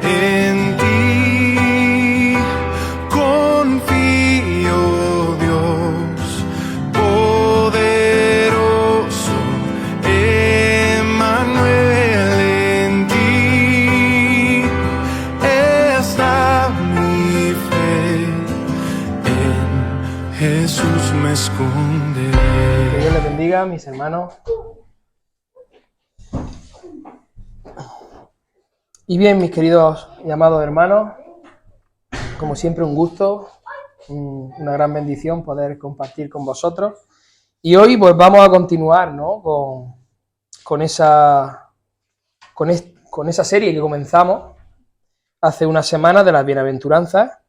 En ti confío, Dios poderoso, Emmanuel. En ti está mi fe, en Jesús me esconderé. Que Dios les bendiga, mis hermanos. Y bien, mis queridos y amados hermanos, como siempre un gusto, una gran bendición poder compartir con vosotros. Y hoy pues vamos a continuar, ¿no?, con esa serie que comenzamos hace una semana de las bienaventuranzas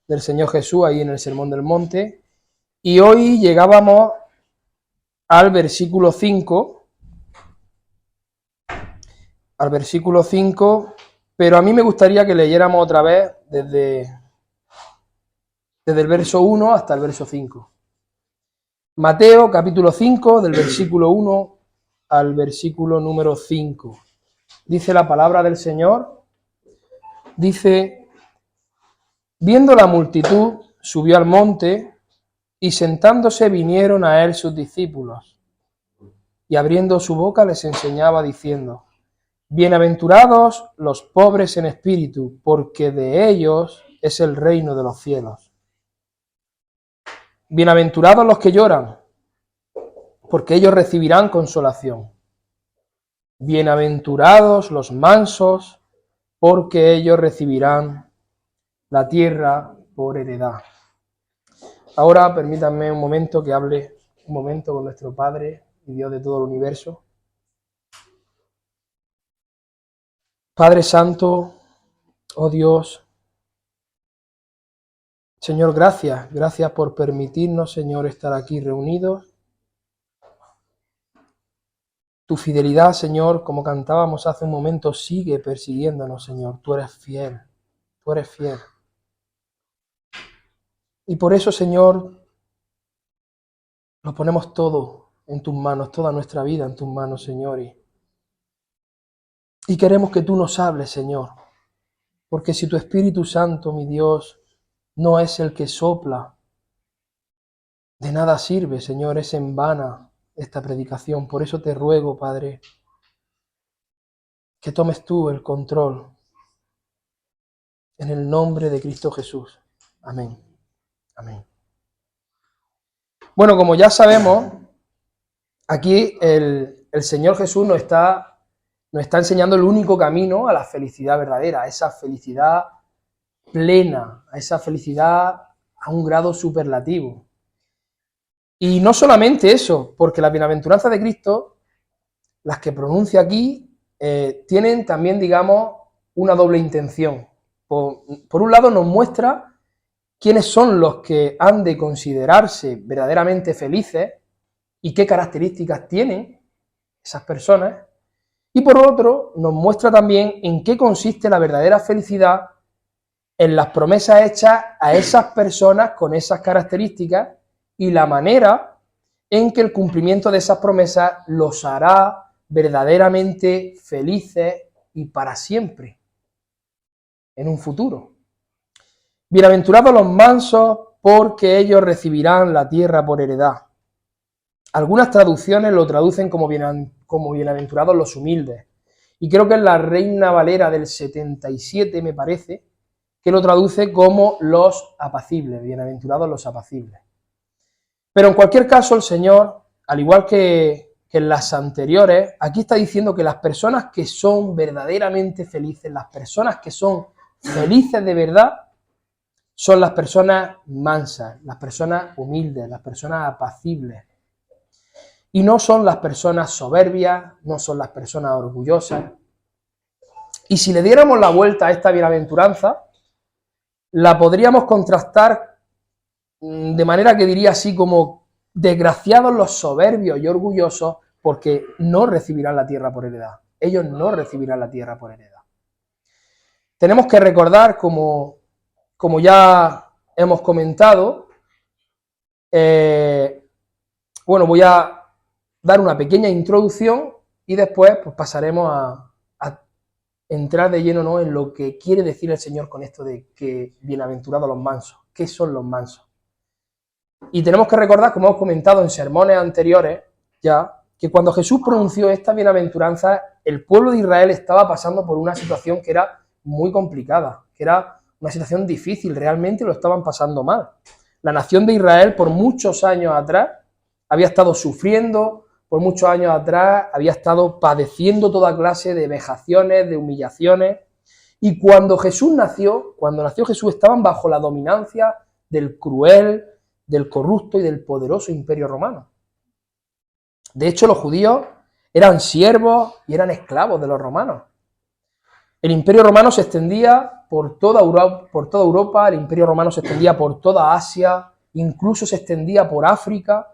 del Señor Jesús ahí en el Sermón del Monte. Y hoy llegábamos al versículo 5, pero a mí me gustaría que leyéramos otra vez desde el verso 1 hasta el verso 5. Mateo capítulo 5, del versículo 1 al versículo número 5. Dice la palabra del Señor, dice: viendo la multitud, subió al monte, y sentándose vinieron a él sus discípulos, y abriendo su boca les enseñaba diciendo: bienaventurados los pobres en espíritu, porque de ellos es el reino de los cielos. Bienaventurados los que lloran, porque ellos recibirán consolación. Bienaventurados los mansos, porque ellos recibirán la tierra por heredad. Ahora permítanme un momento que hable un momento con nuestro Padre y Dios de todo el universo. Padre Santo, oh Dios, Señor, gracias por permitirnos, Señor, estar aquí reunidos. Tu fidelidad, Señor, como cantábamos hace un momento, sigue persiguiéndonos, Señor. Tú eres fiel, tú eres fiel. Y por eso, Señor, lo ponemos todo en tus manos, toda nuestra vida en tus manos, Señor. Y queremos que tú nos hables, Señor, porque si tu Espíritu Santo, mi Dios, no es el que sopla, de nada sirve, Señor, es en vana esta predicación. Por eso te ruego, Padre, que tomes tú el control, en el nombre de Cristo Jesús. Amén. Amén. Bueno, como ya sabemos, aquí el Señor Jesús nos está enseñando el único camino a la felicidad verdadera, a esa felicidad plena, a esa felicidad a un grado superlativo. Y no solamente eso, porque las bienaventuranzas de Cristo, las que pronuncia aquí, tienen también, digamos, una doble intención. Por un lado nos muestra quiénes son los que han de considerarse verdaderamente felices y qué características tienen esas personas. Y por otro, nos muestra también en qué consiste la verdadera felicidad en las promesas hechas a esas personas con esas características y la manera en que el cumplimiento de esas promesas los hará verdaderamente felices y para siempre, en un futuro. Bienaventurados los mansos, porque ellos recibirán la tierra por heredad. Algunas traducciones lo traducen como bienaventurados los humildes. Y creo que es la Reina Valera del 77, me parece, que lo traduce como los apacibles, bienaventurados los apacibles. Pero en cualquier caso, el Señor, al igual que en las anteriores, aquí está diciendo que las personas que son verdaderamente felices, las personas que son felices de verdad, son las personas mansas, las personas humildes, las personas apacibles. Y no son las personas soberbias, no son las personas orgullosas. Y si le diéramos la vuelta a esta bienaventuranza, la podríamos contrastar de manera que diría así como: desgraciados los soberbios y orgullosos, porque no recibirán la tierra por heredad. Ellos no recibirán la tierra por heredad. Tenemos que recordar, como ya hemos comentado, bueno, voy a dar una pequeña introducción y después pues pasaremos a entrar de lleno, ¿no?, en lo que quiere decir el Señor con esto de que bienaventurados los mansos. ¿Qué son los mansos? Y tenemos que recordar, como hemos comentado en sermones anteriores, ya, que cuando Jesús pronunció esta bienaventuranza, el pueblo de Israel estaba pasando por una situación que era muy complicada, que era una situación difícil, realmente lo estaban pasando mal. La nación de Israel por muchos años atrás había estado sufriendo, por muchos años atrás había estado padeciendo toda clase de vejaciones, de humillaciones, y cuando nació Jesús, estaban bajo la dominancia del cruel, del corrupto y del poderoso imperio romano. De hecho, los judíos eran siervos y eran esclavos de los romanos. El imperio romano se extendía por toda Europa, el imperio romano se extendía por toda Asia, incluso se extendía por África,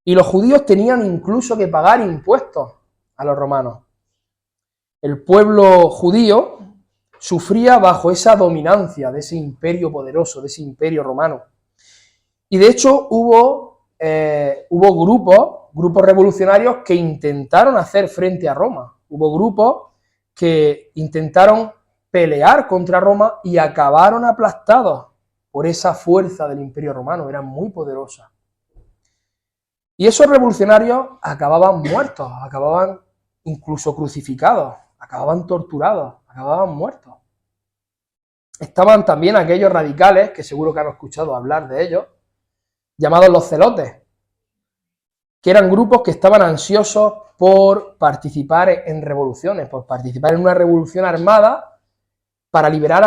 y los judíos tenían incluso que pagar impuestos a los romanos. El pueblo judío sufría bajo esa dominancia de ese imperio poderoso, de ese imperio romano. Y de hecho hubo grupos revolucionarios que intentaron hacer frente a Roma. Hubo grupos que intentaron pelear contra Roma y acabaron aplastados por esa fuerza del imperio romano, eran muy poderosas. Y esos revolucionarios acababan muertos, acababan incluso crucificados, acababan torturados, acababan muertos. Estaban también aquellos radicales, que seguro que han escuchado hablar de ellos, llamados los celotes, que eran grupos que estaban ansiosos por participar en revoluciones, por participar en una revolución armada para liberar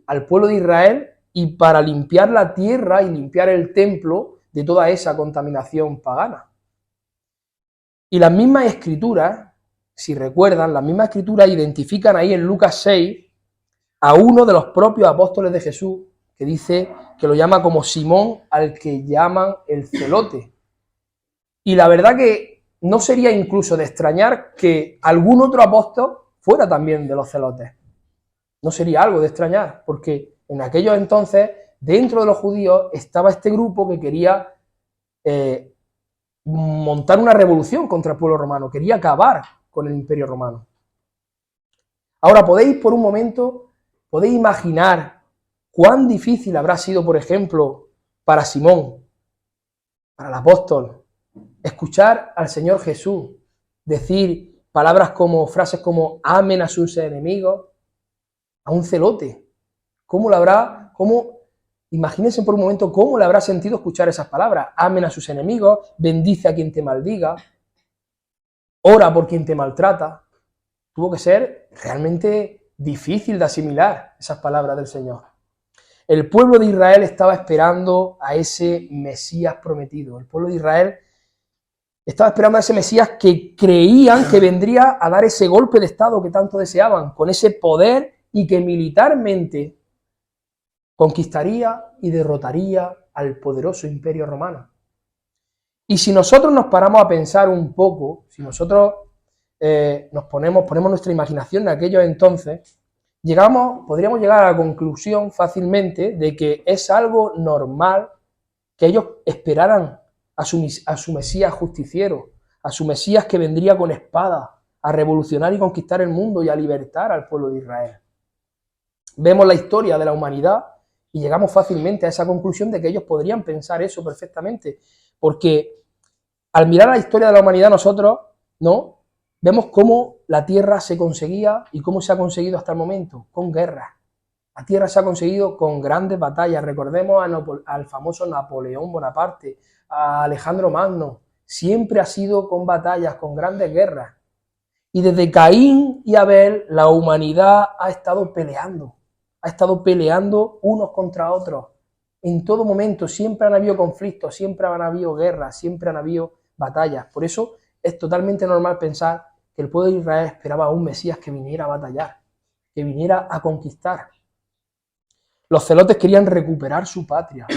al pueblo de Israel y para limpiar la tierra y limpiar el templo de toda esa contaminación pagana. Y las mismas escrituras, si recuerdan, las mismas escrituras identifican ahí en Lucas 6 a uno de los propios apóstoles de Jesús, que dice que lo llama como Simón, al que llaman el celote. Y la verdad que no sería incluso de extrañar que algún otro apóstol fuera también de los celotes. No sería algo de extrañar, porque en aquellos entonces, dentro de los judíos, estaba este grupo que quería montar una revolución contra el pueblo romano, quería acabar con el imperio romano. Ahora, podéis imaginar cuán difícil habrá sido, por ejemplo, para Simón, para el apóstol, escuchar al Señor Jesús decir frases como amen a sus enemigos, a un celote. Imagínense por un momento cómo le habrá sentido escuchar esas palabras. Amen a sus enemigos, bendice a quien te maldiga, ora por quien te maltrata. Tuvo que ser realmente difícil de asimilar esas palabras del Señor. El pueblo de Israel estaba esperando a ese Mesías prometido. El pueblo de Israel estaba esperando a ese Mesías que creían que vendría a dar ese golpe de estado que tanto deseaban, con ese poder y que militarmente conquistaría y derrotaría al poderoso imperio romano. Y si nosotros nos paramos a pensar un poco, si nosotros ponemos nuestra imaginación en aquellos entonces, podríamos llegar a la conclusión fácilmente de que es algo normal que ellos esperaran a su Mesías justiciero, a su Mesías que vendría con espada a revolucionar y conquistar el mundo y a libertar al pueblo de Israel. Vemos la historia de la humanidad y llegamos fácilmente a esa conclusión de que ellos podrían pensar eso perfectamente, porque al mirar la historia de la humanidad nosotros, ¿no?, vemos cómo la tierra se conseguía y cómo se ha conseguido hasta el momento, con guerras. La tierra se ha conseguido con grandes batallas. Recordemos al famoso Napoleón Bonaparte, a Alejandro Magno. Siempre ha sido con batallas, con grandes guerras. Y desde Caín y Abel, la humanidad ha estado peleando unos contra otros. En todo momento siempre han habido conflictos, siempre han habido guerras, siempre han habido batallas. Por eso es totalmente normal pensar que el pueblo de Israel esperaba a un Mesías que viniera a batallar, que viniera a conquistar. Los celotes querían recuperar su patria.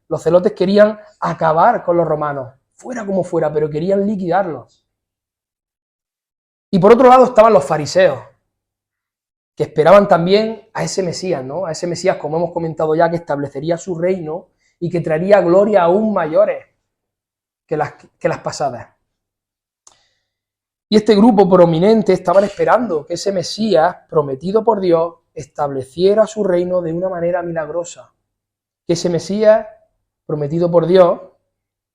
Los celotes querían acabar con los romanos, fuera como fuera, pero querían liquidarlos. Y por otro lado estaban los fariseos, que esperaban también a ese Mesías, ¿no? A ese Mesías, como hemos comentado ya, que establecería su reino y que traería gloria aún mayores que las pasadas. Y este grupo prominente estaban esperando que ese Mesías, prometido por Dios, estableciera su reino de una manera milagrosa. Que ese Mesías, prometido por Dios,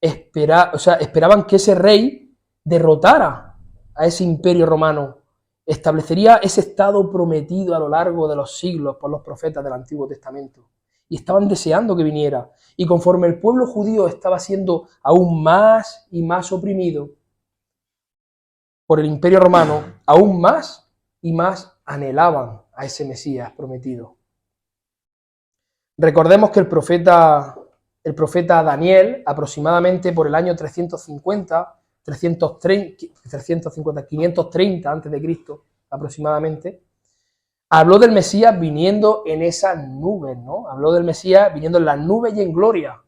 esperaban que ese rey derrotara a ese imperio romano, establecería ese estado prometido a lo largo de los siglos por los profetas del Antiguo Testamento. Y estaban deseando que viniera. Y conforme el pueblo judío estaba siendo aún más y más oprimido por el imperio romano, aún más y más anhelaban a ese Mesías prometido. Recordemos que el profeta Daniel, aproximadamente por el año 530 a.C., aproximadamente, habló del Mesías viniendo en esas nubes, ¿no? Habló del Mesías viniendo en las nubes y en gloria.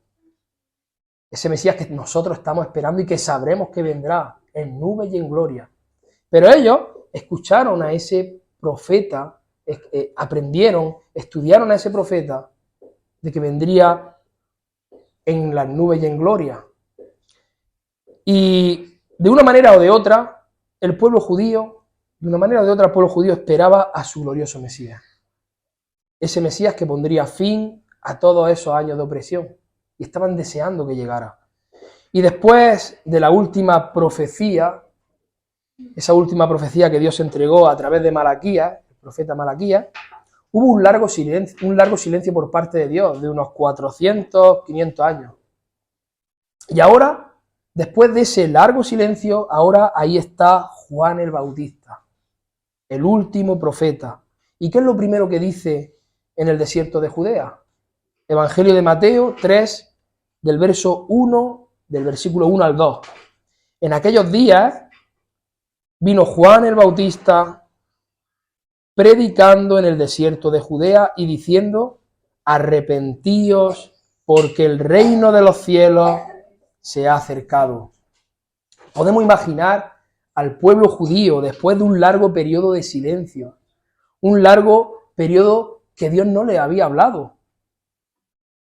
Ese Mesías que nosotros estamos esperando y que sabremos que vendrá en nubes y en gloria. Pero ellos escucharon a ese profeta, aprendieron, estudiaron a ese profeta de que vendría en las nubes y en gloria. Y de una manera o de otra, el pueblo judío esperaba a su glorioso Mesías. Ese Mesías que pondría fin a todos esos años de opresión. Y estaban deseando que llegara. Y después de la última profecía, esa última profecía que Dios entregó a través de Malaquías, el profeta Malaquías, hubo un largo silencio por parte de Dios, de unos 400, 500 años. Y ahora, después de ese largo silencio, ahora ahí está Juan el Bautista, el último profeta. ¿Y qué es lo primero que dice en el desierto de Judea? Evangelio de Mateo 3, del versículo 1 al 2. En aquellos días vino Juan el Bautista predicando en el desierto de Judea y diciendo: arrepentíos, porque el reino de los cielos se ha acercado. Podemos imaginar al pueblo judío después de un largo periodo de silencio, un largo periodo que Dios no le había hablado,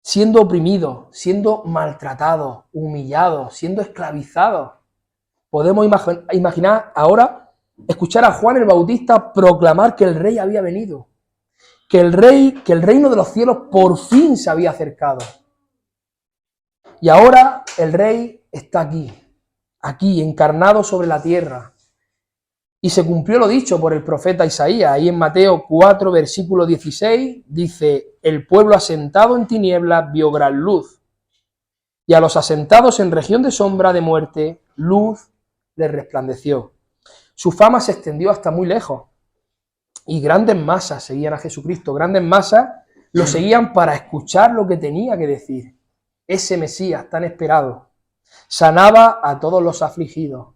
siendo oprimidos, siendo maltratados, humillados, siendo esclavizados. Podemos imaginar ahora escuchar a Juan el Bautista proclamar que el rey había venido, que el reino de los cielos por fin se había acercado. Y ahora el rey está aquí, encarnado sobre la tierra. Y se cumplió lo dicho por el profeta Isaías. Ahí en Mateo 4, versículo 16, dice: el pueblo asentado en tinieblas vio gran luz, y a los asentados en región de sombra de muerte, luz les resplandeció. Su fama se extendió hasta muy lejos, y grandes masas seguían a Jesucristo, grandes masas lo seguían para escuchar lo que tenía que decir. Ese Mesías tan esperado sanaba a todos los afligidos,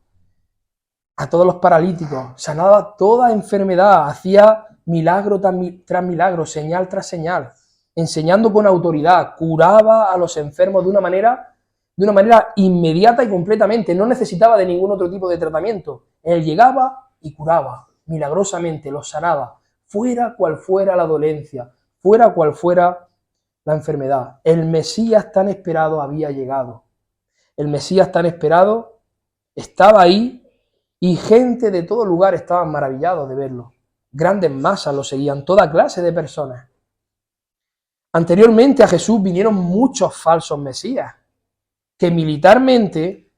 a todos los paralíticos, sanaba toda enfermedad, hacía milagro tras milagro, señal tras señal, enseñando con autoridad, curaba a los enfermos de una manera inmediata y completamente, no necesitaba de ningún otro tipo de tratamiento. Él llegaba y curaba, milagrosamente los sanaba, fuera cual fuera la dolencia, fuera cual fuera la enfermedad. El Mesías tan esperado había llegado. El Mesías tan esperado estaba ahí y gente de todo lugar estaban maravillados de verlo. Grandes masas lo seguían, toda clase de personas. Anteriormente a Jesús vinieron muchos falsos mesías que militarmente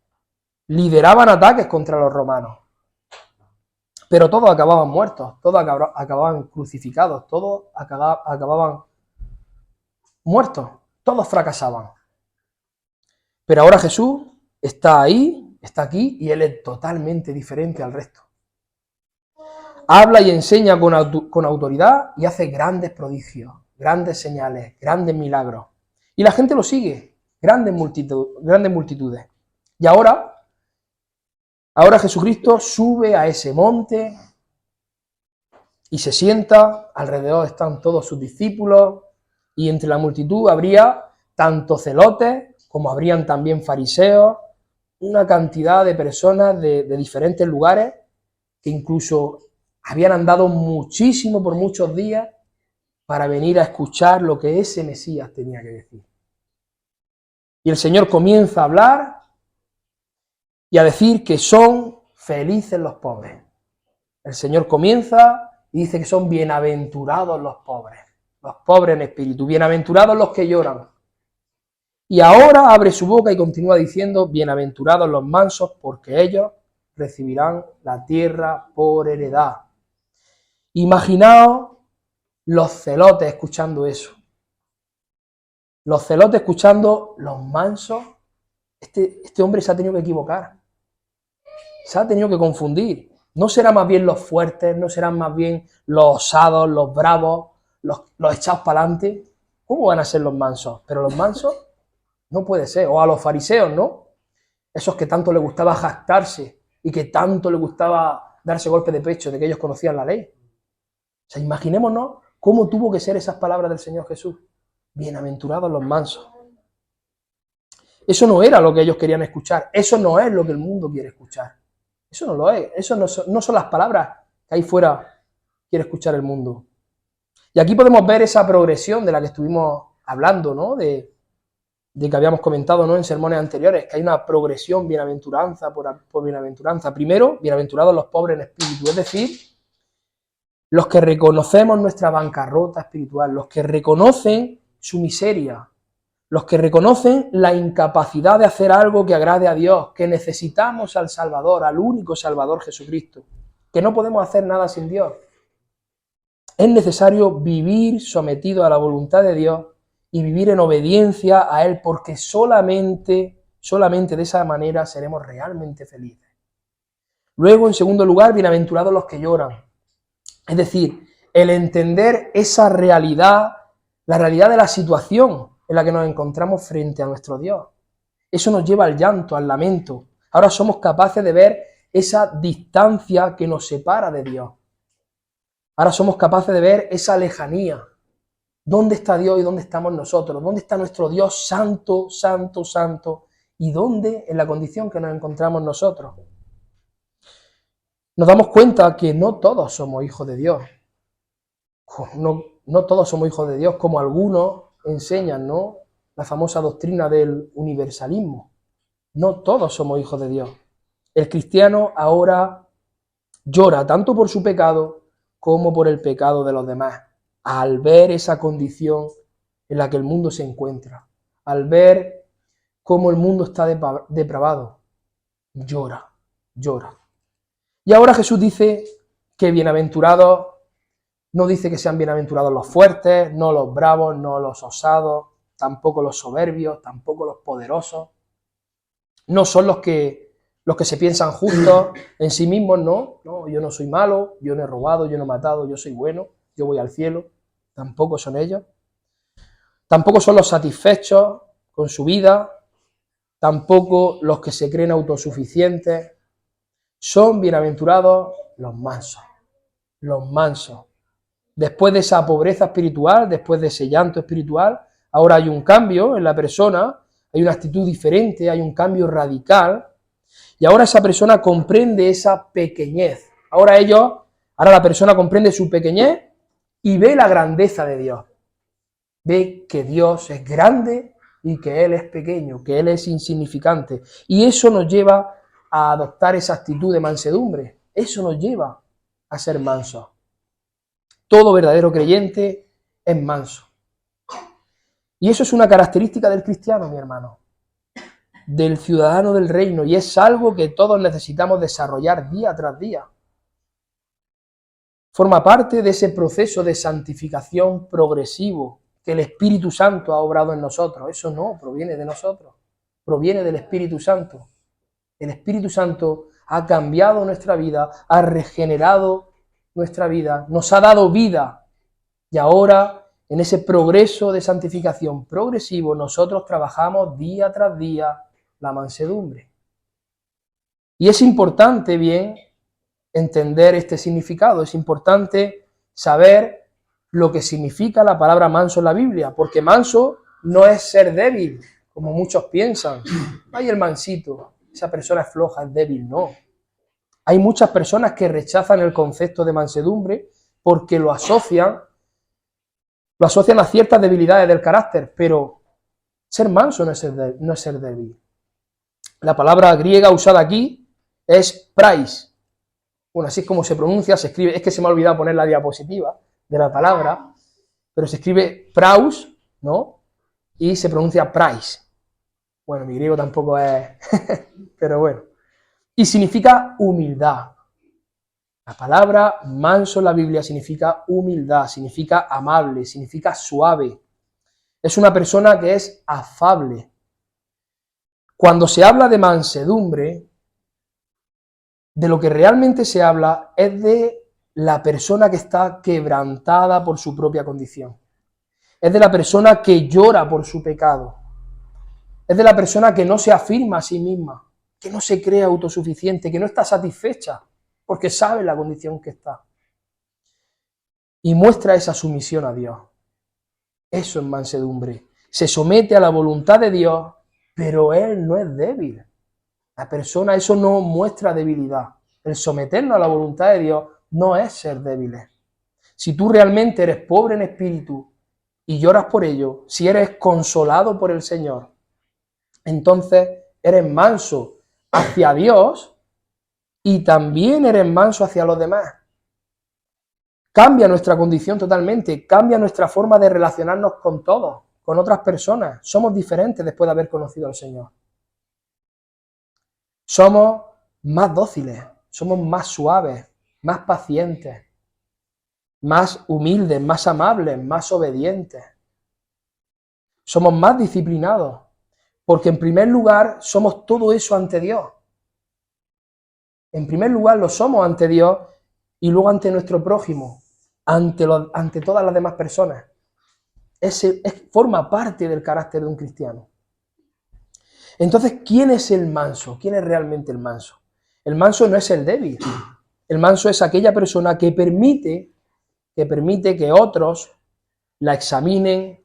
lideraban ataques contra los romanos. Pero todos acababan muertos, todos acababan crucificados, todos acababan muertos, todos fracasaban. Pero ahora Jesús está ahí, está aquí, y Él es totalmente diferente al resto. Habla y enseña con autoridad y hace grandes prodigios, grandes señales, grandes milagros. Y la gente lo sigue, grandes multitudes. Y ahora Jesucristo sube a ese monte y se sienta, alrededor están todos sus discípulos, y entre la multitud habría tanto celotes como habrían también fariseos, una cantidad de personas de diferentes lugares que incluso habían andado muchísimo por muchos días para venir a escuchar lo que ese Mesías tenía que decir. Y el Señor comienza a hablar y a decir que son Felices los pobres. El Señor comienza y dice que son bienaventurados los pobres en espíritu, bienaventurados los que lloran. Y ahora abre su boca y continúa diciendo, bienaventurados los mansos, porque ellos recibirán la tierra por heredad. Imaginaos los celotes escuchando eso. Los celotes escuchando los mansos. Este hombre se ha tenido que equivocar. Se ha tenido que confundir. ¿No serán más bien los fuertes? ¿No serán más bien los osados, los bravos, los echados para adelante? ¿Cómo van a ser los mansos? Pero los mansos no puede ser. O a los fariseos, ¿no? Esos que tanto les gustaba jactarse y que tanto les gustaba darse golpe de pecho de que ellos conocían la ley. O sea, imaginémonos cómo tuvo que ser esas palabras del Señor Jesús. Bienaventurados los mansos. Eso no era lo que ellos querían escuchar. Eso no es lo que el mundo quiere escuchar. Eso no lo es. Eso no son las palabras que ahí fuera quiere escuchar el mundo. Y aquí podemos ver esa progresión de la que estuvimos hablando, ¿no? De que habíamos comentado, ¿no? En sermones anteriores, que hay una progresión bienaventuranza por bienaventuranza. Primero, bienaventurados los pobres en espíritu, es decir, los que reconocemos nuestra bancarrota espiritual, los que reconocen su miseria, los que reconocen la incapacidad de hacer algo que agrade a Dios, que necesitamos al Salvador, al único Salvador Jesucristo, que no podemos hacer nada sin Dios. Es necesario vivir sometido a la voluntad de Dios y vivir en obediencia a Él, porque solamente de esa manera seremos realmente felices. Luego, en segundo lugar, bienaventurados los que lloran. Es decir, el entender esa realidad, la realidad de la situación en la que nos encontramos frente a nuestro Dios. Eso nos lleva al llanto, al lamento. Ahora somos capaces de ver esa distancia que nos separa de Dios. Ahora somos capaces de ver esa lejanía. ¿Dónde está Dios y dónde estamos nosotros? ¿Dónde está nuestro Dios santo, santo, santo? ¿Y dónde en la condición que nos encontramos nosotros? Nos damos cuenta que no todos somos hijos de Dios. No todos somos hijos de Dios, como algunos enseñan, ¿no? La famosa doctrina del universalismo. No todos somos hijos de Dios. El cristiano ahora llora tanto por su pecado como por el pecado de los demás. Al ver esa condición en la que el mundo se encuentra, al ver cómo el mundo está depravado, llora. Y ahora Jesús dice que bienaventurados, no dice que sean bienaventurados los fuertes, no los bravos, no los osados, tampoco los soberbios, tampoco los poderosos. No son los que se piensan justos en sí mismos, no, yo no soy malo, yo no he robado, yo no he matado, yo soy bueno, yo voy al cielo. Tampoco son ellos. Tampoco son los satisfechos con su vida, tampoco los que se creen autosuficientes. Son bienaventurados los mansos. Después de esa pobreza espiritual, después de ese llanto espiritual, ahora hay un cambio en la persona, hay una actitud diferente, hay un cambio radical, y ahora esa persona comprende esa pequeñez. Ahora la persona comprende su pequeñez y ve la grandeza de Dios. Ve que Dios es grande y que Él es pequeño, que Él es insignificante. Y eso nos lleva a adoptar esa actitud de mansedumbre. Eso nos lleva a ser mansos. Todo verdadero creyente es manso. Y eso es una característica del cristiano, mi hermano, del ciudadano del reino, y es algo que todos necesitamos desarrollar día tras día. Forma parte de ese proceso de santificación progresivo que el Espíritu Santo ha obrado en nosotros. Eso no proviene de nosotros, proviene del Espíritu Santo. El Espíritu Santo ha cambiado nuestra vida, ha regenerado nuestra vida, nos ha dado vida, y ahora en ese progreso de santificación progresivo nosotros trabajamos día tras día la mansedumbre. Y es importante bien entender este significado, es importante saber lo que significa la palabra manso en la Biblia, porque manso no es ser débil, como muchos piensan. Ay, el mansito, esa persona es floja, es débil, no. Hay muchas personas que rechazan el concepto de mansedumbre porque lo asocian a ciertas debilidades del carácter, pero ser manso no es ser débil. La palabra griega usada aquí es prais. Bueno, así es como se pronuncia, se escribe, es que se me ha olvidado poner la diapositiva de la palabra, pero se escribe praus, ¿no? Y se pronuncia prais. Bueno, mi griego tampoco es, pero bueno. Y significa humildad. La palabra manso en la Biblia significa humildad, significa amable, significa suave. Es una persona que es afable. Cuando se habla de mansedumbre, de lo que realmente se habla es de la persona que está quebrantada por su propia condición. Es de la persona que llora por su pecado. Es de la persona que no se afirma a sí misma, que no se cree autosuficiente, que no está satisfecha, porque sabe la condición que está. Y muestra esa sumisión a Dios. Eso es mansedumbre. Se somete a la voluntad de Dios, pero Él no es débil. La persona, eso no muestra debilidad. El someternos a la voluntad de Dios no es ser débiles. Si tú realmente eres pobre en espíritu y lloras por ello, si eres consolado por el Señor, entonces eres manso hacia Dios y también eres manso hacia los demás. Cambia nuestra condición totalmente, cambia nuestra forma de relacionarnos con todos, con otras personas. Somos diferentes después de haber conocido al Señor. Somos más dóciles, somos más suaves, más pacientes, más humildes, más amables, más obedientes. Somos más disciplinados, porque en primer lugar somos todo eso ante Dios. En primer lugar lo somos ante Dios y luego ante nuestro prójimo, ante todas las demás personas. Forma parte del carácter de un cristiano. Entonces, ¿quién es el manso? ¿Quién es realmente el manso? El manso no es el débil. El manso es aquella persona que permite que otros la examinen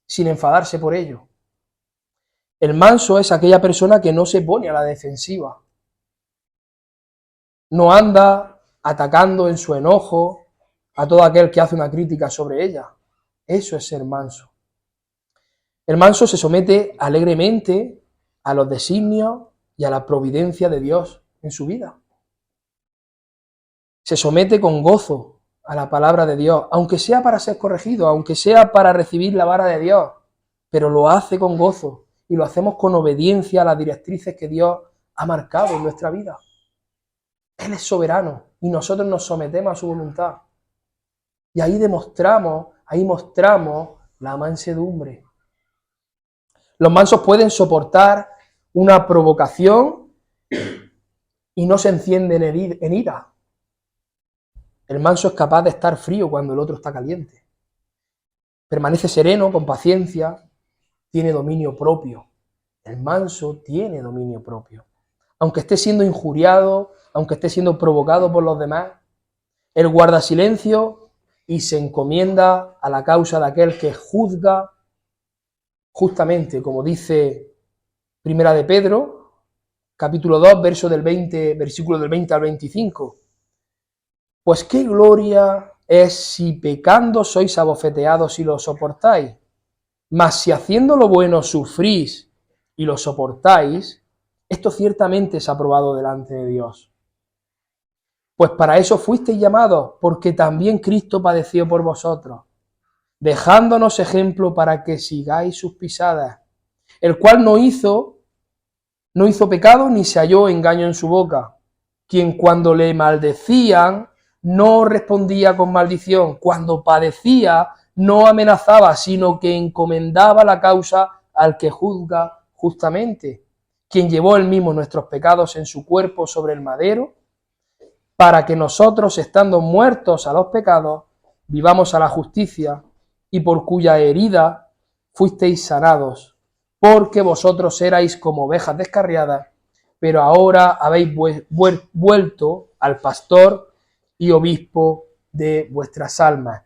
sin enfadarse por ello. El manso es aquella persona que no se pone a la defensiva. No anda atacando en su enojo a todo aquel que hace una crítica sobre ella. Eso es ser manso. El manso se somete alegremente a los designios y a la providencia de Dios en su vida. Se somete con gozo a la palabra de Dios, aunque sea para ser corregido, aunque sea para recibir la vara de Dios, pero lo hace con gozo y lo hacemos con obediencia a las directrices que Dios ha marcado en nuestra vida. Él es soberano y nosotros nos sometemos a su voluntad. Y ahí mostramos la mansedumbre. Los mansos pueden soportar una provocación y no se encienden en ira. El manso es capaz de estar frío cuando el otro está caliente. Permanece sereno, con paciencia, tiene dominio propio. El manso tiene dominio propio. Aunque esté siendo injuriado, aunque esté siendo provocado por los demás, él guarda silencio y se encomienda a la causa de aquel que juzga justamente, como dice Primera de Pedro, capítulo 2, versículo del 20 al 25. Pues qué gloria es si pecando sois abofeteados y lo soportáis, mas si haciendo lo bueno sufrís y lo soportáis, esto ciertamente es aprobado delante de Dios. Pues para eso fuisteis llamados, porque también Cristo padeció por vosotros, dejándonos ejemplo para que sigáis sus pisadas, el cual no hizo pecado ni se halló engaño en su boca, quien cuando le maldecían no respondía con maldición, cuando padecía no amenazaba, sino que encomendaba la causa al que juzga justamente, quien llevó él mismo nuestros pecados en su cuerpo sobre el madero, para que nosotros, estando muertos a los pecados, vivamos a la justicia, y por cuya herida fuisteis sanados, porque vosotros erais como ovejas descarriadas, pero ahora habéis vuelto al pastor y obispo de vuestras almas.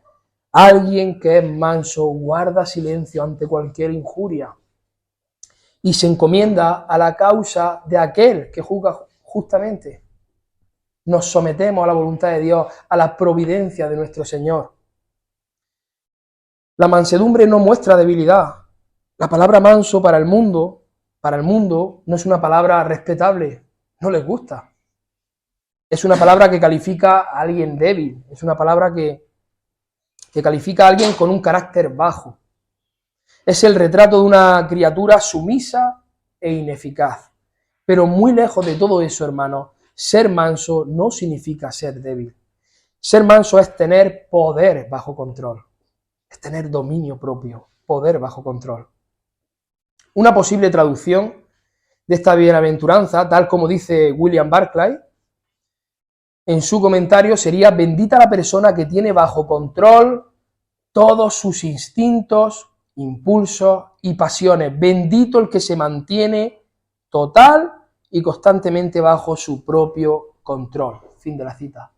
Alguien que es manso guarda silencio ante cualquier injuria y se encomienda a la causa de aquel que juzga justamente. Nos sometemos a la voluntad de Dios, a la providencia de nuestro Señor. La mansedumbre no muestra debilidad. La palabra manso para el mundo no es una palabra respetable, no les gusta. es una palabra que califica a alguien débil, es una palabra que califica a alguien con un carácter bajo. Es el retrato de una criatura sumisa e ineficaz. Pero muy lejos de todo eso, hermano, ser manso no significa ser débil. Ser manso es tener poder bajo control, es tener dominio propio, poder bajo control. Una posible traducción de esta bienaventuranza, tal como dice William Barclay, en su comentario sería: bendita la persona que tiene bajo control todos sus instintos, impulsos y pasiones. Bendito el que se mantiene total y constantemente bajo su propio control. Fin de la cita.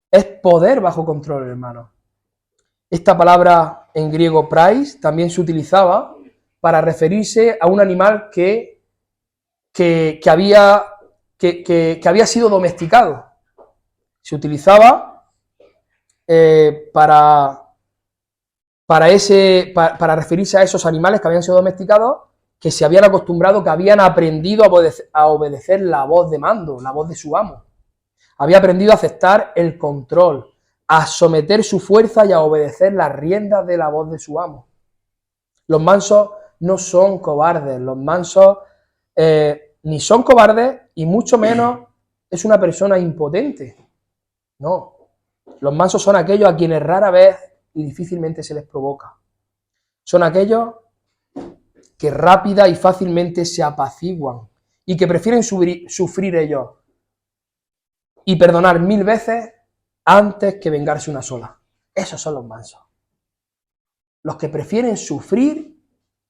Es poder bajo control, hermano. Esta palabra en griego prais también se utilizaba para referirse a un animal que había sido domesticado. Se utilizaba para referirse a esos animales que habían sido domesticados, que se habían acostumbrado, que habían aprendido a obedecer la voz de mando, la voz de su amo. Había aprendido a aceptar el control, a someter su fuerza y a obedecer las riendas de la voz de su amo. Los mansos no son cobardes, los mansos ni son cobardes y mucho menos es una persona impotente. No, los mansos son aquellos a quienes rara vez y difícilmente se les provoca. Son aquellos que rápida y fácilmente se apaciguan y que prefieren sufrir ellos y perdonar 1000 veces antes que vengarse una sola. Esos son los mansos. Los que prefieren sufrir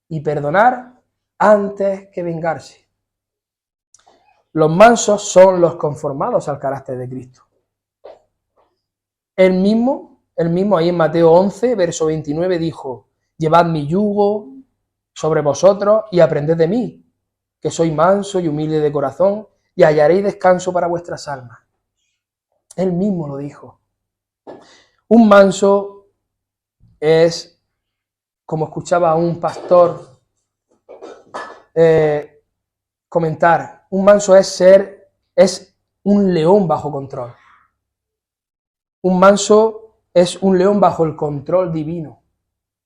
y perdonar antes que vengarse. Los mansos son los conformados al carácter de Cristo. Él mismo ahí en Mateo 11, verso 29 dijo: llevad mi yugo sobre vosotros y aprended de mí, que soy manso y humilde de corazón, y hallaréis descanso para vuestras almas. Él mismo lo dijo. Un manso es, como escuchaba a un pastor comentar, un manso es un león bajo control. Un manso es un león bajo el control divino.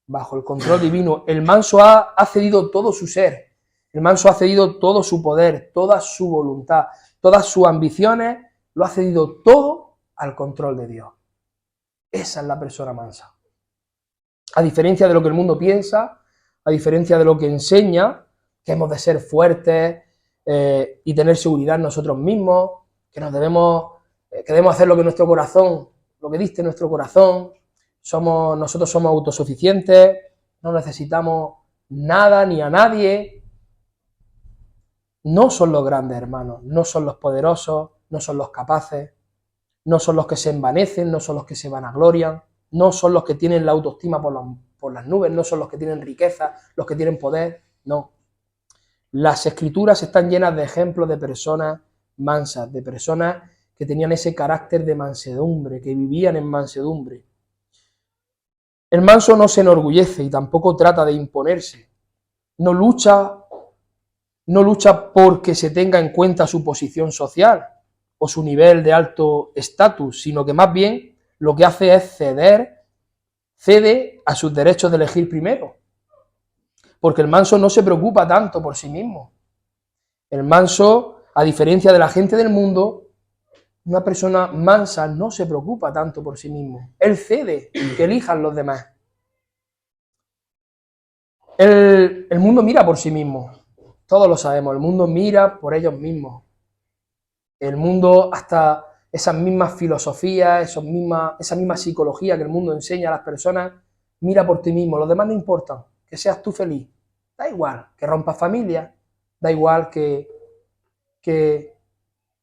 Bajo el control divino. El manso ha cedido todo su ser. El manso ha cedido todo su poder, toda su voluntad, todas sus ambiciones, lo ha cedido todo al control de Dios. Esa es la persona mansa. A diferencia de lo que el mundo piensa, a diferencia de lo que enseña, que hemos de ser fuertes y tener seguridad en nosotros mismos, que debemos hacer lo que nuestro corazón, lo que dicte nuestro corazón, nosotros somos autosuficientes, no necesitamos nada ni a nadie. No son los grandes, hermanos, no son los poderosos, no son los capaces, no son los que se envanecen, no son los que se vanaglorian, no son los que tienen la autoestima por las nubes, no son los que tienen riqueza, los que tienen poder, no. Las Escrituras están llenas de ejemplos de personas mansas, de personas que tenían ese carácter de mansedumbre, que vivían en mansedumbre. El manso no se enorgullece y tampoco trata de imponerse. No lucha porque se tenga en cuenta su posición social o su nivel de alto estatus, sino que más bien lo que hace es cede a sus derechos de elegir primero. Porque el manso no se preocupa tanto por sí mismo. El manso, a diferencia de la gente del mundo, una persona mansa no se preocupa tanto por sí mismo. Él cede que elijan los demás. El mundo mira por sí mismo. Todos lo sabemos. El mundo mira por ellos mismos. El mundo, hasta esas mismas filosofías, esa misma psicología que el mundo enseña a las personas, mira por ti mismo. Los demás no importan. Que seas tú feliz. Da igual que rompas familia. Da igual que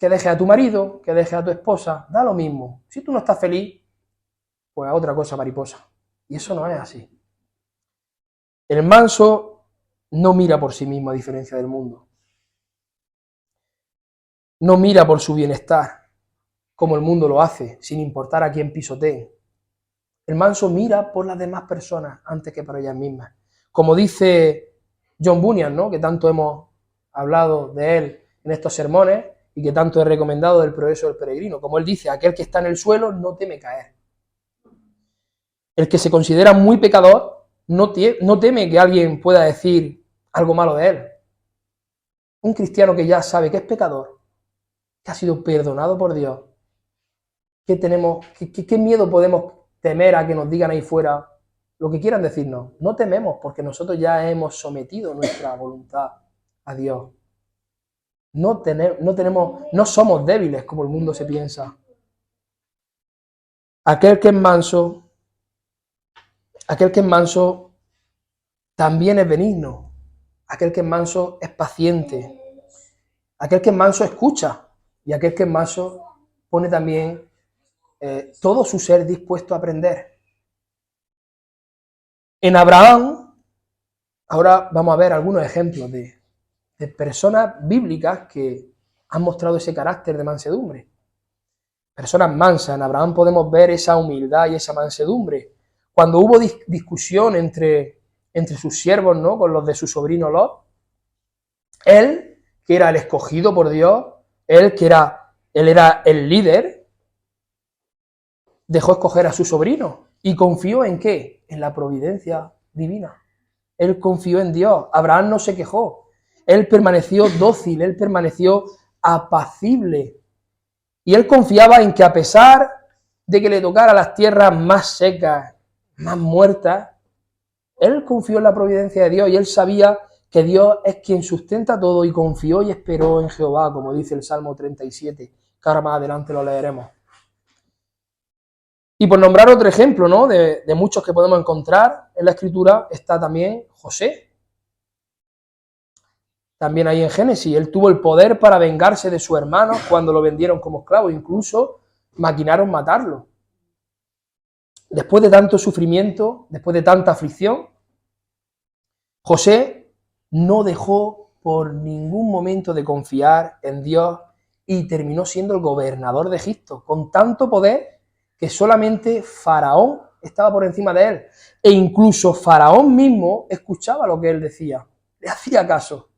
dejes a tu marido, que dejes a tu esposa, da lo mismo. Si tú no estás feliz, pues a otra cosa mariposa. Y eso no es así. El manso no mira por sí mismo a diferencia del mundo. No mira por su bienestar, como el mundo lo hace, sin importar a quién pisotee. El manso mira por las demás personas antes que por ellas mismas. Como dice John Bunyan, ¿no?, que tanto hemos hablado de él en estos sermones, y que tanto he recomendado del progreso del peregrino. Como él dice, aquel que está en el suelo no teme caer. El que se considera muy pecador no teme que alguien pueda decir algo malo de él. Un cristiano que ya sabe que es pecador, que ha sido perdonado por Dios, ¿qué miedo podemos temer a que nos digan ahí fuera lo que quieran decirnos? No tememos, porque nosotros ya hemos sometido nuestra voluntad a Dios. No somos débiles como el mundo se piensa. Aquel que es manso también es benigno. Aquel que es manso es paciente. Aquel que es manso escucha. Y aquel que es manso pone también todo su ser dispuesto a aprender. En Abraham, ahora vamos a ver algunos ejemplos de personas bíblicas que han mostrado ese carácter de mansedumbre. Personas mansas. En Abraham podemos ver esa humildad y esa mansedumbre. Cuando hubo discusión entre sus siervos, ¿no?, con los de su sobrino Lot, él, que era el escogido por Dios, él era el líder, dejó escoger a su sobrino y confió ¿en qué? En la providencia divina. Él confió en Dios. Abraham no se quejó. Él permaneció dócil, él permaneció apacible. Y él confiaba en que a pesar de que le tocara las tierras más secas, más muertas, él confió en la providencia de Dios y él sabía que Dios es quien sustenta todo y confió y esperó en Jehová, como dice el Salmo 37, que ahora más adelante lo leeremos. Y por nombrar otro ejemplo, ¿no?, de muchos que podemos encontrar en la Escritura, está también José. También ahí en Génesis, él tuvo el poder para vengarse de su hermano cuando lo vendieron como esclavo, incluso maquinaron matarlo. Después de tanto sufrimiento, después de tanta aflicción, José no dejó por ningún momento de confiar en Dios y terminó siendo el gobernador de Egipto, con tanto poder que solamente Faraón estaba por encima de él. E incluso Faraón mismo escuchaba lo que él decía, le hacía caso.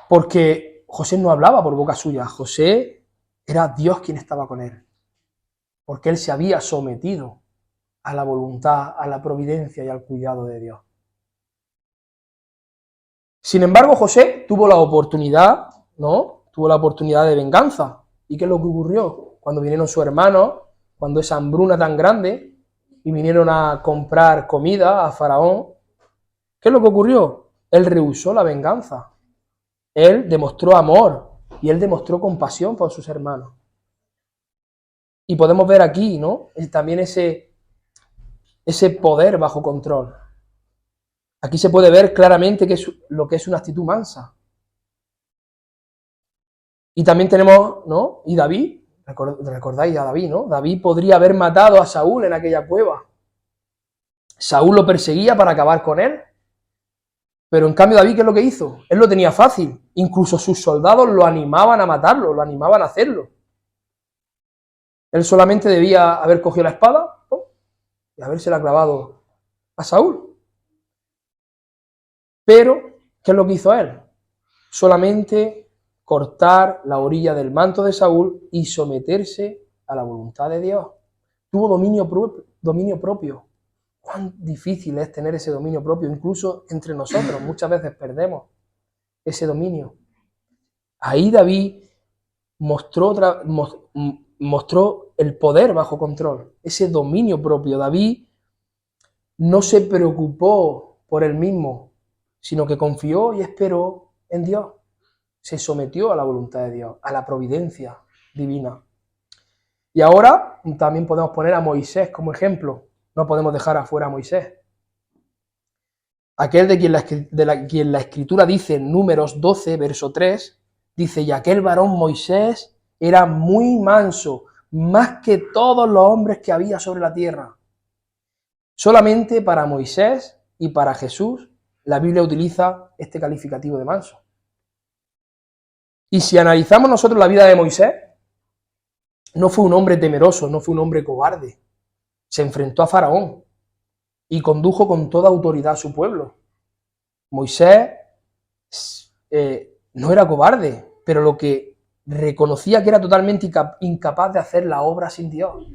Porque José no hablaba por boca suya, José era Dios quien estaba con él. Porque él se había sometido a la voluntad, a la providencia y al cuidado de Dios. Sin embargo, José tuvo la oportunidad, ¿no? Tuvo la oportunidad de venganza. ¿Y qué es lo que ocurrió? Cuando vinieron sus hermanos, cuando esa hambruna tan grande, y vinieron a comprar comida a Faraón, ¿qué es lo que ocurrió? Él rehusó la venganza. Él demostró amor y él demostró compasión por sus hermanos. Y podemos ver aquí, ¿no?, también ese poder bajo control. Aquí se puede ver claramente lo que es una actitud mansa. Y también tenemos, ¿no?, y David, recordáis a David, ¿no? David podría haber matado a Saúl en aquella cueva. Saúl lo perseguía para acabar con él. Pero en cambio David, ¿qué es lo que hizo? Él lo tenía fácil. Incluso sus soldados lo animaban a matarlo, lo animaban a hacerlo. Él solamente debía haber cogido la espada y habérsela clavado a Saúl. Pero, ¿qué es lo que hizo él? Solamente cortar la orilla del manto de Saúl y someterse a la voluntad de Dios. Tuvo dominio propio. Cuán difícil es tener ese dominio propio, incluso entre nosotros. Muchas veces perdemos ese dominio. Ahí David mostró el poder bajo control, ese dominio propio. David no se preocupó por él mismo, sino que confió y esperó en Dios. Se sometió a la voluntad de Dios, a la providencia divina. Y ahora también podemos poner a Moisés como ejemplo. No podemos dejar afuera a Moisés. Aquel de quien la Escritura dice en Números 12, verso 3, dice, y aquel varón Moisés era muy manso, más que todos los hombres que había sobre la tierra. Solamente para Moisés y para Jesús la Biblia utiliza este calificativo de manso. Y si analizamos nosotros la vida de Moisés, no fue un hombre temeroso, no fue un hombre cobarde. Se enfrentó a Faraón y condujo con toda autoridad a su pueblo. Moisés no era cobarde, pero lo que reconocía que era totalmente incapaz de hacer la obra sin Dios.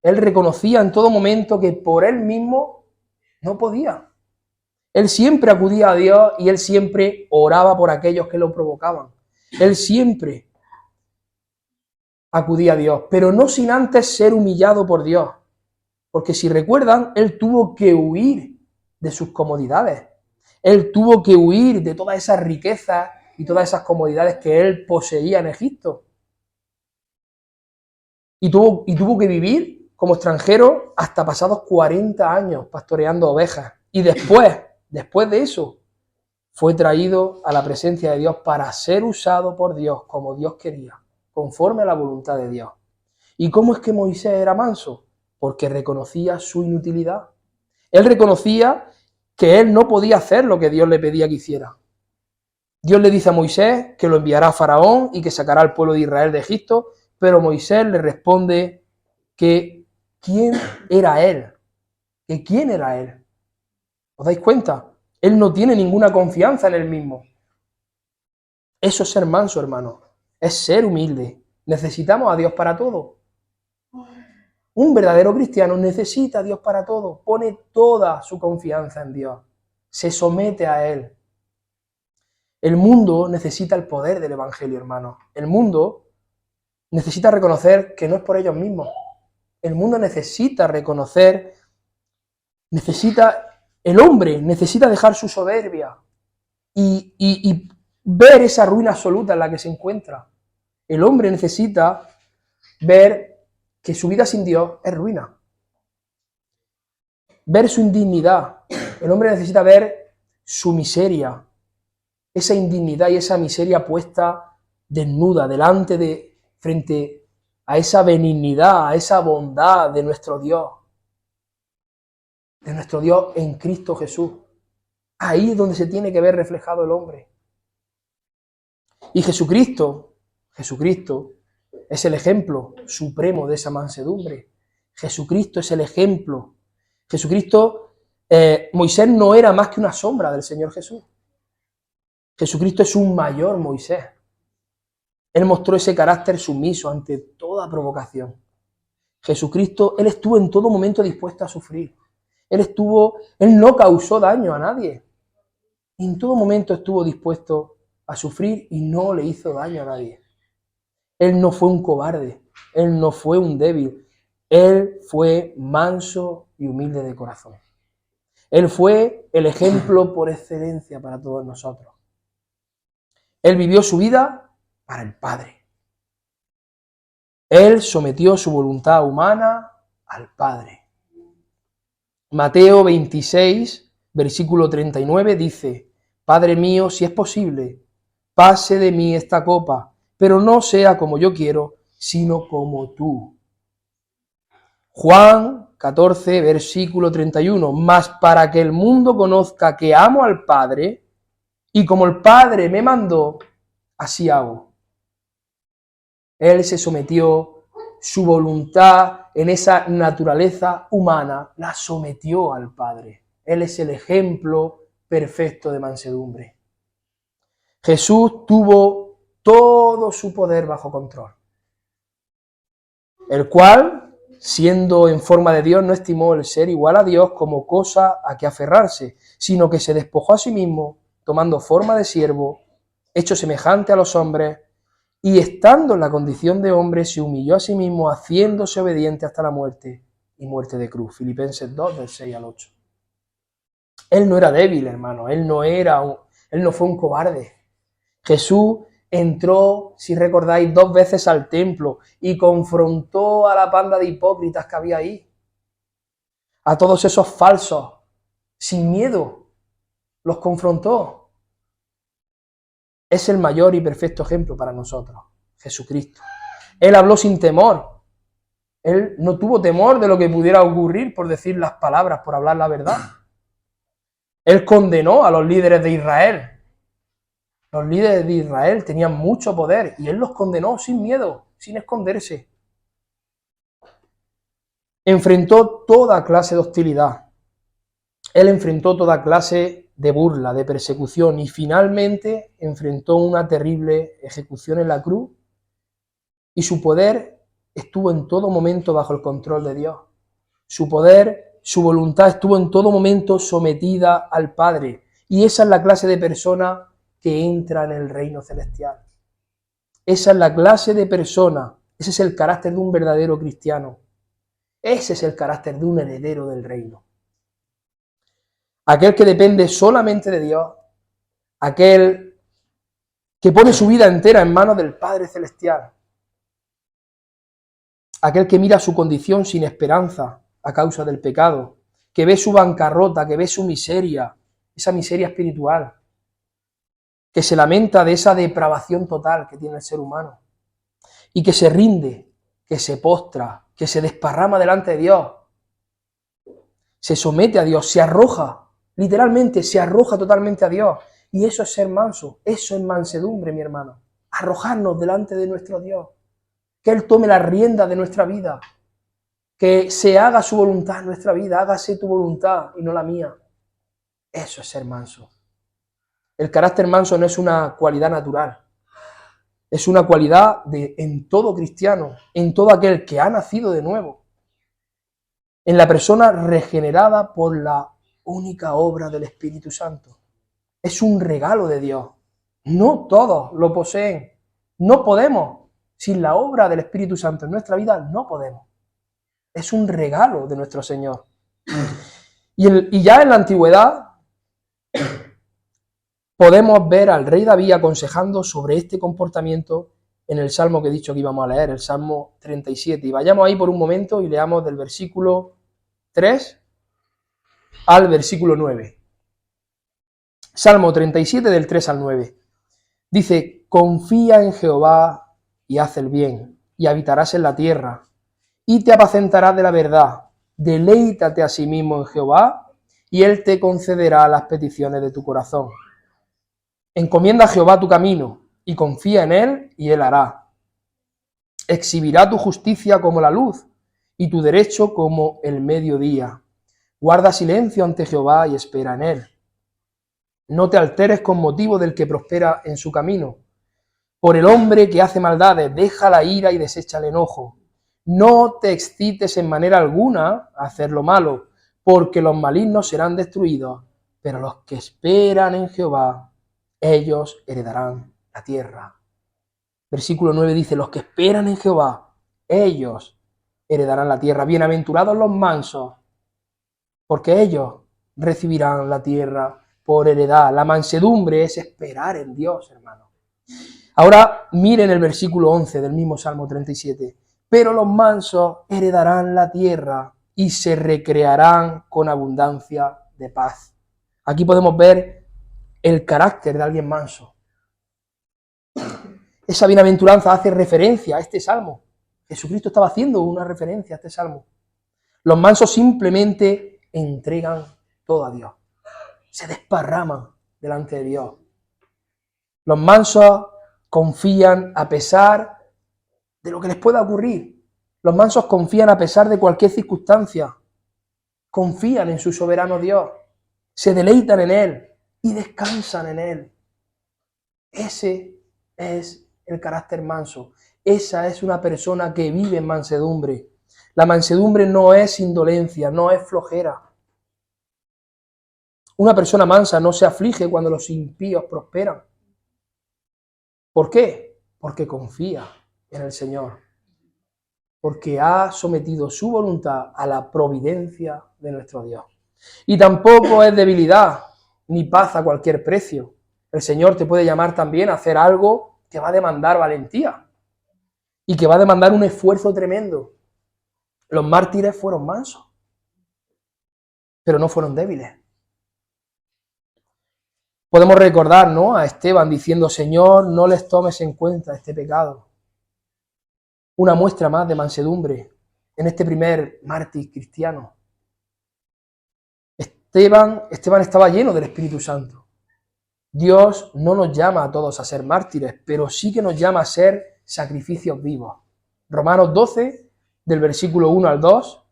Él reconocía en todo momento que por él mismo no podía. Él siempre acudía a Dios y él siempre oraba por aquellos que lo provocaban. Él siempre acudía a Dios, pero no sin antes ser humillado por Dios. Porque si recuerdan, él tuvo que huir de sus comodidades. Él tuvo que huir de todas esas riquezas y todas esas comodidades que él poseía en Egipto. Y tuvo que vivir como extranjero hasta pasados 40 años pastoreando ovejas. Y después de eso, fue traído a la presencia de Dios para ser usado por Dios como Dios quería, conforme a la voluntad de Dios. ¿Y cómo es que Moisés era manso? Porque reconocía su inutilidad. Él reconocía que él no podía hacer lo que Dios le pedía que hiciera. Dios le dice a Moisés que lo enviará a Faraón y que sacará al pueblo de Israel de Egipto, pero Moisés le responde que quién era él, que quién era él. ¿Os dais cuenta? Él no tiene ninguna confianza en él mismo. Eso es ser manso, hermano. Es ser humilde. Necesitamos a Dios para todo. Un verdadero cristiano necesita a Dios para todo. Pone toda su confianza en Dios. Se somete a Él. El mundo necesita el poder del Evangelio, hermano. El mundo necesita reconocer que no es por ellos mismos. El mundo necesita reconocer, el hombre necesita dejar su soberbia y ver esa ruina absoluta en la que se encuentra. El hombre necesita ver que su vida sin Dios es ruina. Ver su indignidad. El hombre necesita ver su miseria, esa indignidad y esa miseria puesta desnuda frente a esa benignidad, a esa bondad de nuestro Dios en Cristo Jesús. Ahí es donde se tiene que ver reflejado el hombre. Y Jesucristo es el ejemplo supremo de esa mansedumbre. Jesucristo es el ejemplo. Moisés no era más que una sombra del Señor Jesús. Jesucristo es un mayor Moisés. Él mostró ese carácter sumiso ante toda provocación. Jesucristo, él estuvo en todo momento dispuesto a sufrir. Él no causó daño a nadie. En todo momento estuvo dispuesto a sufrir y no le hizo daño a nadie. Él no fue un cobarde, él no fue un débil, él fue manso y humilde de corazón. Él fue el ejemplo por excelencia para todos nosotros. Él vivió su vida para el Padre. Él sometió su voluntad humana al Padre. Mateo 26, versículo 39 dice: Padre mío, si es posible, pase de mí esta copa, pero no sea como yo quiero, sino como tú. Juan 14, versículo 31, mas para que el mundo conozca que amo al Padre, y como el Padre me mandó, así hago. Él se sometió, su voluntad en esa naturaleza humana la sometió al Padre. Él es el ejemplo perfecto de mansedumbre. Jesús tuvo todo su poder bajo control, el cual, siendo en forma de Dios, no estimó el ser igual a Dios como cosa a que aferrarse, sino que se despojó a sí mismo, tomando forma de siervo, hecho semejante a los hombres, y estando en la condición de hombre, se humilló a sí mismo, haciéndose obediente hasta la muerte, y muerte de cruz. Filipenses 2, del 6 al 8. Él no era débil, hermano, él no fue un cobarde. Jesús entró, si recordáis, 2 veces al templo y confrontó a la panda de hipócritas que había ahí. A todos esos falsos, sin miedo, los confrontó. Es el mayor y perfecto ejemplo para nosotros, Jesucristo. Él habló sin temor. Él no tuvo temor de lo que pudiera ocurrir por decir las palabras, por hablar la verdad. Él condenó a los líderes de Israel. Los líderes de Israel tenían mucho poder y él los condenó sin miedo, sin esconderse. Enfrentó toda clase de hostilidad. Él enfrentó toda clase de burla, de persecución, y finalmente enfrentó una terrible ejecución en la cruz, y su poder estuvo en todo momento bajo el control de Dios. Su poder, su voluntad estuvo en todo momento sometida al Padre, y esa es la clase de persona que entra en el reino celestial. Esa es la clase de persona, ese es el carácter de un verdadero cristiano. Ese es el carácter de un heredero del reino. Aquel que depende solamente de Dios, aquel que pone su vida entera en manos del Padre Celestial, aquel que mira su condición sin esperanza a causa del pecado, que ve su bancarrota, que ve su miseria, esa miseria espiritual, que se lamenta de esa depravación total que tiene el ser humano, y que se rinde, que se postra, que se desparrama delante de Dios, se somete a Dios, se arroja, literalmente se arroja totalmente a Dios. Y eso es ser manso, eso es mansedumbre, mi hermano. Arrojarnos delante de nuestro Dios, que Él tome la rienda de nuestra vida, que se haga su voluntad en nuestra vida, hágase tu voluntad y no la mía. Eso es ser manso. El carácter manso no es una cualidad natural, es una cualidad en todo cristiano, en todo aquel que ha nacido de nuevo, en la persona regenerada por la única obra del Espíritu Santo. Es un regalo de Dios. No todos lo poseen. No podemos. Sin la obra del Espíritu Santo en nuestra vida, no podemos. Es un regalo de nuestro Señor. Y ya en la antigüedad podemos ver al rey David aconsejando sobre este comportamiento en el Salmo que he dicho que íbamos a leer, el Salmo 37. Y vayamos ahí por un momento y leamos del versículo 3 al versículo 9. Salmo 37 del 3 al 9. Dice: confía en Jehová y haz el bien, y habitarás en la tierra, y te apacentarás de la verdad. Deleítate a sí mismo en Jehová, y Él te concederá las peticiones de tu corazón. Encomienda a Jehová tu camino, y confía en Él, y Él hará. Exhibirá tu justicia como la luz, y tu derecho como el mediodía. Guarda silencio ante Jehová y espera en Él. No te alteres con motivo del que prospera en su camino. Por el hombre que hace maldades, deja la ira y desecha el enojo. No te excites en manera alguna a hacer lo malo, porque los malignos serán destruidos, pero los que esperan en Jehová, ellos heredarán la tierra. Versículo 9 dice: los que esperan en Jehová, ellos heredarán la tierra. Bienaventurados los mansos, porque ellos recibirán la tierra por heredad. La mansedumbre es esperar en Dios, hermano. Ahora miren el versículo 11 del mismo Salmo 37. Pero los mansos heredarán la tierra y se recrearán con abundancia de paz. Aquí podemos ver el carácter de alguien manso. Esa bienaventuranza hace referencia a este salmo. Jesucristo estaba haciendo una referencia a este salmo. Los mansos simplemente entregan todo a Dios. Se desparraman delante de Dios. Los mansos confían a pesar de lo que les pueda ocurrir. Los mansos confían a pesar de cualquier circunstancia. Confían en su soberano Dios. Se deleitan en Él y descansan en Él. Ese es el carácter manso. Esa es una persona que vive en mansedumbre. La mansedumbre no es indolencia, no es flojera. Una persona mansa no se aflige cuando los impíos prosperan. ¿Por qué? Porque confía en el Señor. Porque ha sometido su voluntad a la providencia de nuestro Dios. Y tampoco es debilidad ni paz a cualquier precio. El Señor te puede llamar también a hacer algo que va a demandar valentía y que va a demandar un esfuerzo tremendo. Los mártires fueron mansos, pero no fueron débiles. Podemos recordar, ¿no?, a Esteban diciendo: Señor, no les tomes en cuenta este pecado. Una muestra más de mansedumbre en este primer mártir cristiano. Esteban estaba lleno del Espíritu Santo. Dios no nos llama a todos a ser mártires, pero sí que nos llama a ser sacrificios vivos. Romanos 12, del versículo 1 al 2,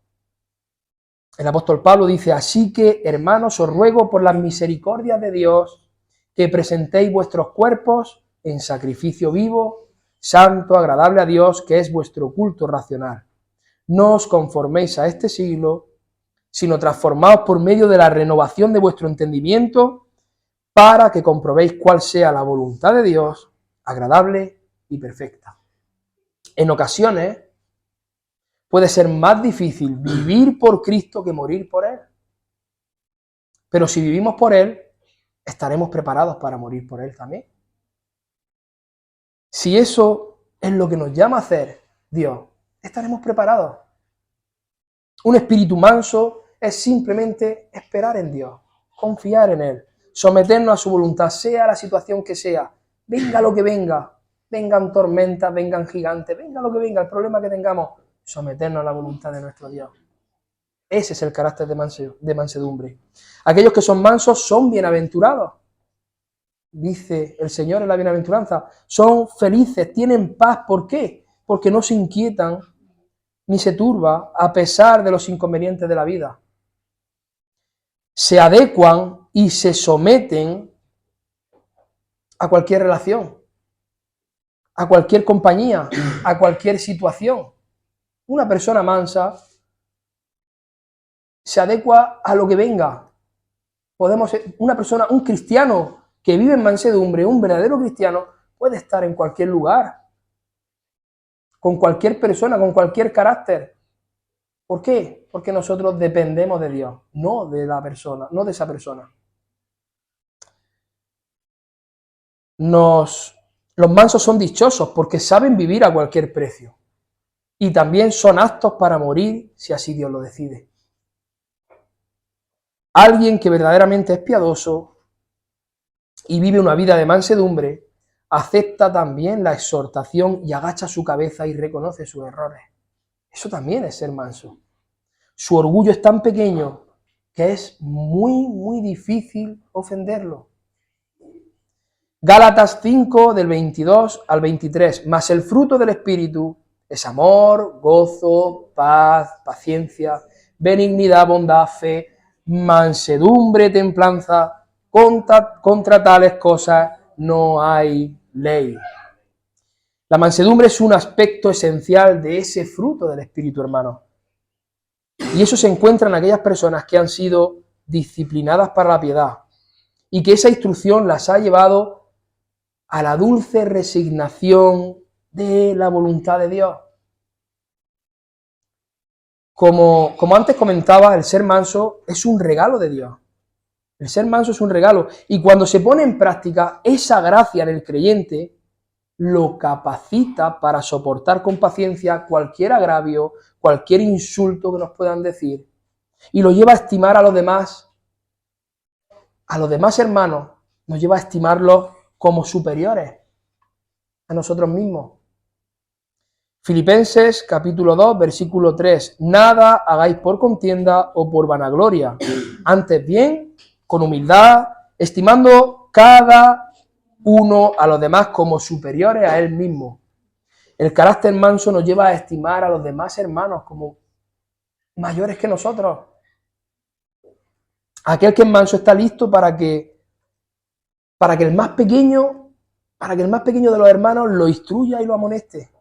El apóstol Pablo dice, así que, hermanos, os ruego por las misericordias de Dios que presentéis vuestros cuerpos en sacrificio vivo, santo, agradable a Dios, que es vuestro culto racional. No os conforméis a este siglo, sino transformaos por medio de la renovación de vuestro entendimiento, para que comprobéis cuál sea la voluntad de Dios, agradable y perfecta. En ocasiones puede ser más difícil vivir por Cristo que morir por Él. Pero si vivimos por Él, estaremos preparados para morir por Él también. Si eso es lo que nos llama a hacer Dios, estaremos preparados. Un espíritu manso es simplemente esperar en Dios, confiar en Él, someternos a su voluntad, sea la situación que sea, venga lo que venga, vengan tormentas, vengan gigantes, venga lo que venga, el problema que tengamos, someternos a la voluntad de nuestro Dios. Ese es el carácter de mansedumbre. Aquellos que son mansos son bienaventurados. Dice el Señor en la bienaventuranza, son felices, tienen paz. ¿Por qué? Porque no se inquietan ni se turba a pesar de los inconvenientes de la vida. Se adecuan y se someten a cualquier relación, a cualquier compañía, a cualquier situación. Una persona mansa se adecua a lo que venga. Un cristiano que vive en mansedumbre, un verdadero cristiano, puede estar en cualquier lugar, con cualquier persona, con cualquier carácter. ¿Por qué? Porque nosotros dependemos de Dios, no de la persona, no de esa persona. Los mansos son dichosos porque saben vivir a cualquier precio. Y también son aptos para morir si así Dios lo decide. Alguien que verdaderamente es piadoso y vive una vida de mansedumbre, acepta también la exhortación y agacha su cabeza y reconoce sus errores. Eso también es ser manso. Su orgullo es tan pequeño que es muy, muy difícil ofenderlo. Gálatas 5, del 22 al 23. Mas el fruto del Espíritu es amor, gozo, paz, paciencia, benignidad, bondad, fe, mansedumbre, templanza. Contra tales cosas no hay ley. La mansedumbre es un aspecto esencial de ese fruto del Espíritu, hermano. Y eso se encuentra en aquellas personas que han sido disciplinadas para la piedad y que esa instrucción las ha llevado a la dulce resignación de la voluntad de Dios. Como antes comentaba, el ser manso es un regalo de Dios. El ser manso es un regalo. Y cuando se pone en práctica, esa gracia en el creyente lo capacita para soportar con paciencia cualquier agravio, cualquier insulto que nos puedan decir. Y lo lleva a estimar a los demás hermanos, nos lleva a estimarlos como superiores a nosotros mismos. Filipenses capítulo 2, versículo 3. Nada hagáis por contienda o por vanagloria, antes bien, con humildad, estimando cada uno a los demás como superiores a él mismo. El carácter manso nos lleva a estimar a los demás hermanos como mayores que nosotros. Aquel que es manso está listo para que el más pequeño de los hermanos lo instruya y lo amoneste.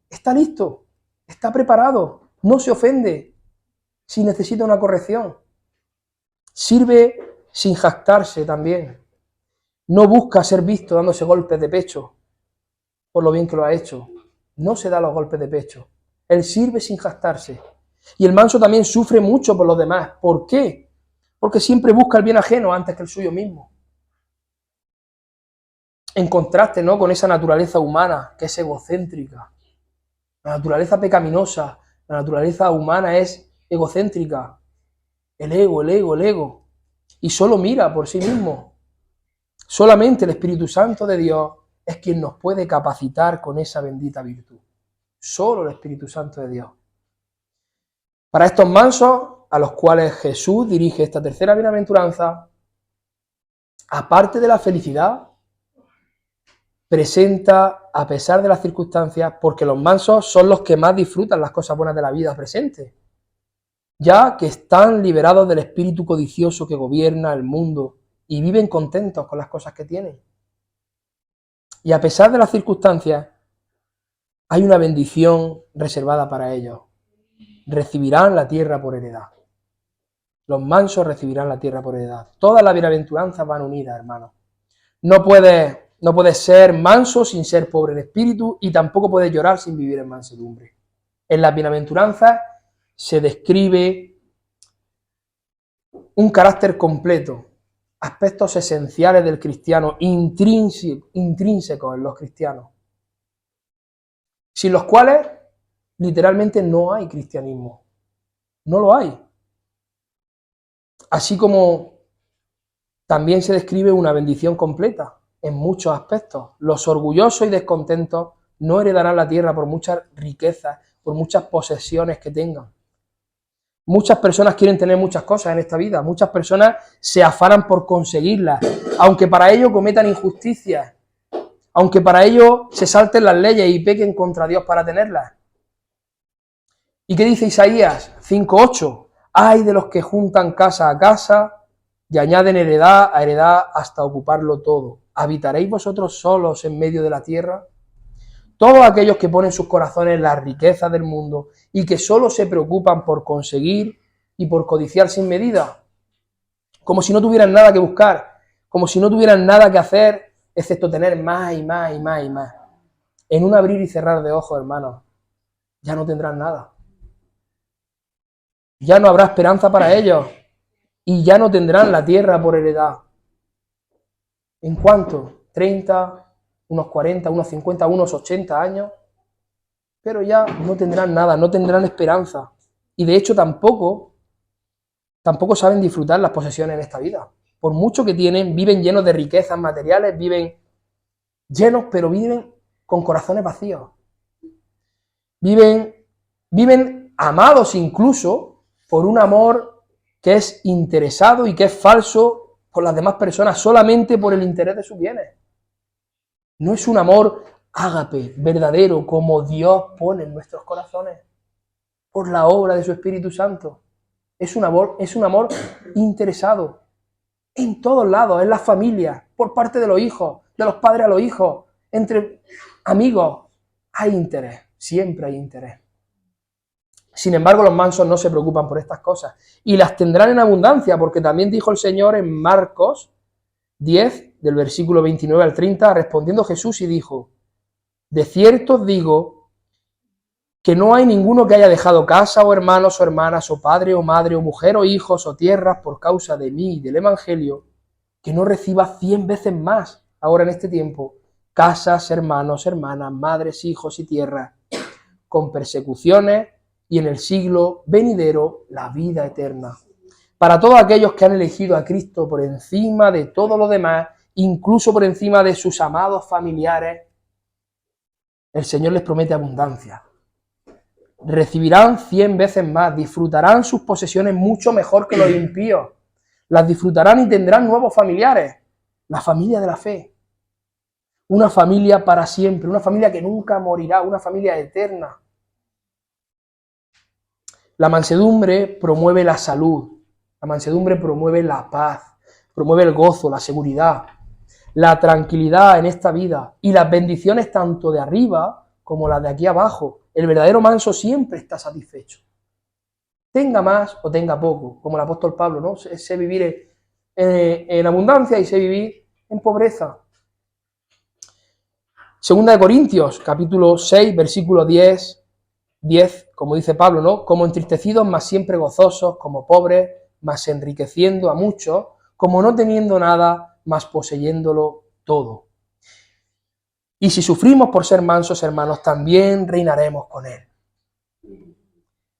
Está listo, está preparado, no se ofende si necesita una corrección. Sirve sin jactarse también. No busca ser visto dándose golpes de pecho por lo bien que lo ha hecho. No se da los golpes de pecho. Él sirve sin jactarse. Y el manso también sufre mucho por los demás. ¿Por qué? Porque siempre busca el bien ajeno antes que el suyo mismo. En contraste, ¿no?, con esa naturaleza humana que es egocéntrica. La naturaleza pecaminosa, la naturaleza humana es egocéntrica. El ego. Y solo mira por sí mismo. Solamente el Espíritu Santo de Dios es quien nos puede capacitar con esa bendita virtud. Solo el Espíritu Santo de Dios. Para estos mansos, a los cuales Jesús dirige esta tercera bienaventuranza, aparte de la felicidad, presenta, a pesar de las circunstancias, porque los mansos son los que más disfrutan las cosas buenas de la vida presente. ya que están liberados del espíritu codicioso que gobierna el mundo y viven contentos con las cosas que tienen. Y a pesar de las circunstancias, hay una bendición reservada para ellos. Recibirán la tierra por heredad. Los mansos recibirán la tierra por heredad. Todas las bienaventuranzas van unidas, hermanos. No puedes ser manso sin ser pobre de espíritu y tampoco puedes llorar sin vivir en mansedumbre. En las bienaventuranzas se describe un carácter completo, aspectos esenciales del cristiano, intrínsecos en los cristianos, sin los cuales literalmente no hay cristianismo. No lo hay. Así como también se describe una bendición completa en muchos aspectos. Los orgullosos y descontentos no heredarán la tierra por muchas riquezas, por muchas posesiones que tengan. Muchas personas quieren tener muchas cosas en esta vida, muchas personas se afanan por conseguirlas, aunque para ello cometan injusticias, aunque para ello se salten las leyes y pequen contra Dios para tenerlas. ¿Y qué dice Isaías 5:8? Ay de los que juntan casa a casa y añaden heredad a heredad hasta ocuparlo todo. ¿Habitaréis vosotros solos en medio de la tierra? Todos aquellos que ponen sus corazones en las riquezas del mundo y que solo se preocupan por conseguir y por codiciar sin medida, como si no tuvieran nada que buscar, como si no tuvieran nada que hacer, excepto tener más y más y más y más. En un abrir y cerrar de ojos, hermanos, ya no tendrán nada. Ya no habrá esperanza para ellos y ya no tendrán la tierra por heredad. ¿En cuánto? 30, unos 40, unos 50, unos 80 años, pero ya no tendrán nada, no tendrán esperanza. Y de hecho tampoco saben disfrutar las posesiones en esta vida. Por mucho que tienen, viven llenos de riquezas materiales, viven llenos, pero viven con corazones vacíos. Viven amados incluso por un amor que es interesado y que es falso por las demás personas, solamente por el interés de sus bienes. No es un amor ágape, verdadero, como Dios pone en nuestros corazones, por la obra de su Espíritu Santo. Es un amor interesado, en todos lados, en las familias, por parte de los hijos, de los padres a los hijos, entre amigos. Hay interés, siempre hay interés. Sin embargo, los mansos no se preocupan por estas cosas y las tendrán en abundancia, porque también dijo el Señor en Marcos 10, del versículo 29 al 30, respondiendo Jesús y dijo: de cierto os digo que no hay ninguno que haya dejado casa o hermanos o hermanas o padre o madre o mujer o hijos o tierras por causa de mí y del Evangelio, que no reciba 100 veces más ahora en este tiempo, casas, hermanos, hermanas, madres, hijos y tierras, con persecuciones y en el siglo venidero la vida eterna. Para todos aquellos que han elegido a Cristo por encima de todo lo demás, incluso por encima de sus amados familiares, el Señor les promete abundancia. Recibirán 100 veces más, disfrutarán sus posesiones mucho mejor que los impíos, las disfrutarán y tendrán nuevos familiares, la familia de la fe, una familia para siempre, una familia que nunca morirá, una familia eterna. La mansedumbre promueve la salud, la mansedumbre promueve la paz, promueve el gozo, la seguridad, la tranquilidad en esta vida y las bendiciones tanto de arriba como las de aquí abajo. El verdadero manso siempre está satisfecho. Tenga más o tenga poco, como el apóstol Pablo, ¿no? Sé vivir en abundancia y sé vivir en pobreza. Segunda de Corintios, capítulo 6, versículo 10, como dice Pablo, ¿no? Como entristecidos, mas siempre gozosos, como pobres, mas enriqueciendo a muchos, como no teniendo nada, mas poseyéndolo todo. Y si sufrimos por ser mansos, hermanos, también reinaremos con Él.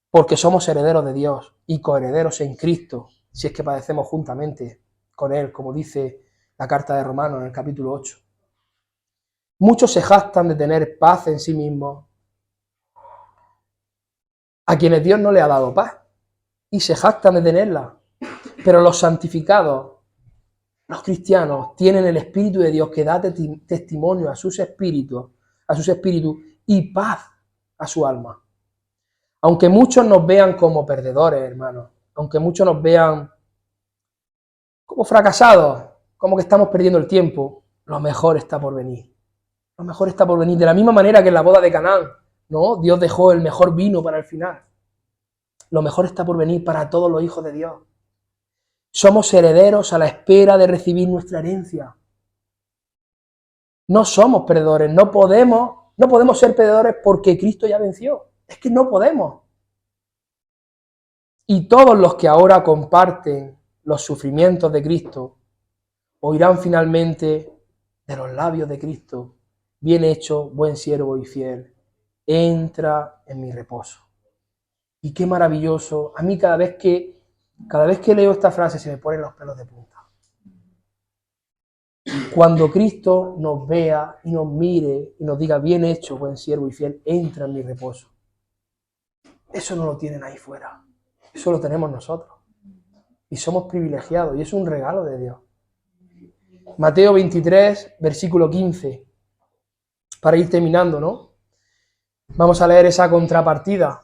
Porque somos herederos de Dios y coherederos en Cristo, si es que padecemos juntamente con Él, como dice la carta de Romanos en el capítulo 8. Muchos se jactan de tener paz en sí mismos, a quienes Dios no le ha dado paz, y se jactan de tenerla. Pero los santificados, los cristianos, tienen el Espíritu de Dios que da testimonio a sus espíritus y paz a su alma. Aunque muchos nos vean como perdedores, hermanos, aunque muchos nos vean como fracasados, como que estamos perdiendo el tiempo, lo mejor está por venir. Lo mejor está por venir. De la misma manera que en la boda de Canaán, ¿no? Dios dejó el mejor vino para el final. Lo mejor está por venir para todos los hijos de Dios. Somos herederos a la espera de recibir nuestra herencia. No somos perdedores, no podemos ser perdedores porque Cristo ya venció. Es que no podemos. Y todos los que ahora comparten los sufrimientos de Cristo oirán finalmente de los labios de Cristo: bien hecho, buen siervo y fiel, entra en mi reposo. Y qué maravilloso. A mí cada vez que leo esta frase se me ponen los pelos de punta. Cuando Cristo nos vea y nos mire y nos diga: bien hecho, buen siervo y fiel, entra en mi reposo. Eso no lo tienen ahí fuera. Eso lo tenemos nosotros. Y somos privilegiados y es un regalo de Dios. Mateo 23, versículo 15. Para ir terminando, ¿no? Vamos a leer esa contrapartida,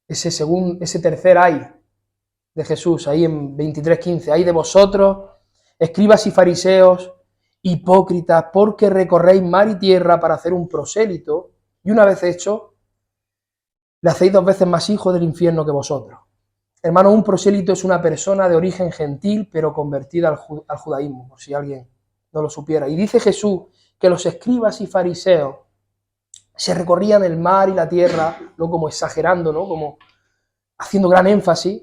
ese tercer ay de Jesús, ahí en 23:15. Ay de vosotros, escribas y fariseos, hipócritas, porque recorréis mar y tierra para hacer un prosélito, y una vez hecho, le hacéis 2 veces más hijo del infierno que vosotros. Hermano, un prosélito es una persona de origen gentil, pero convertida al judaísmo, por si alguien no lo supiera. Y dice Jesús que los escribas y fariseos se recorrían el mar y la tierra, no como exagerando, ¿no? Como haciendo gran énfasis,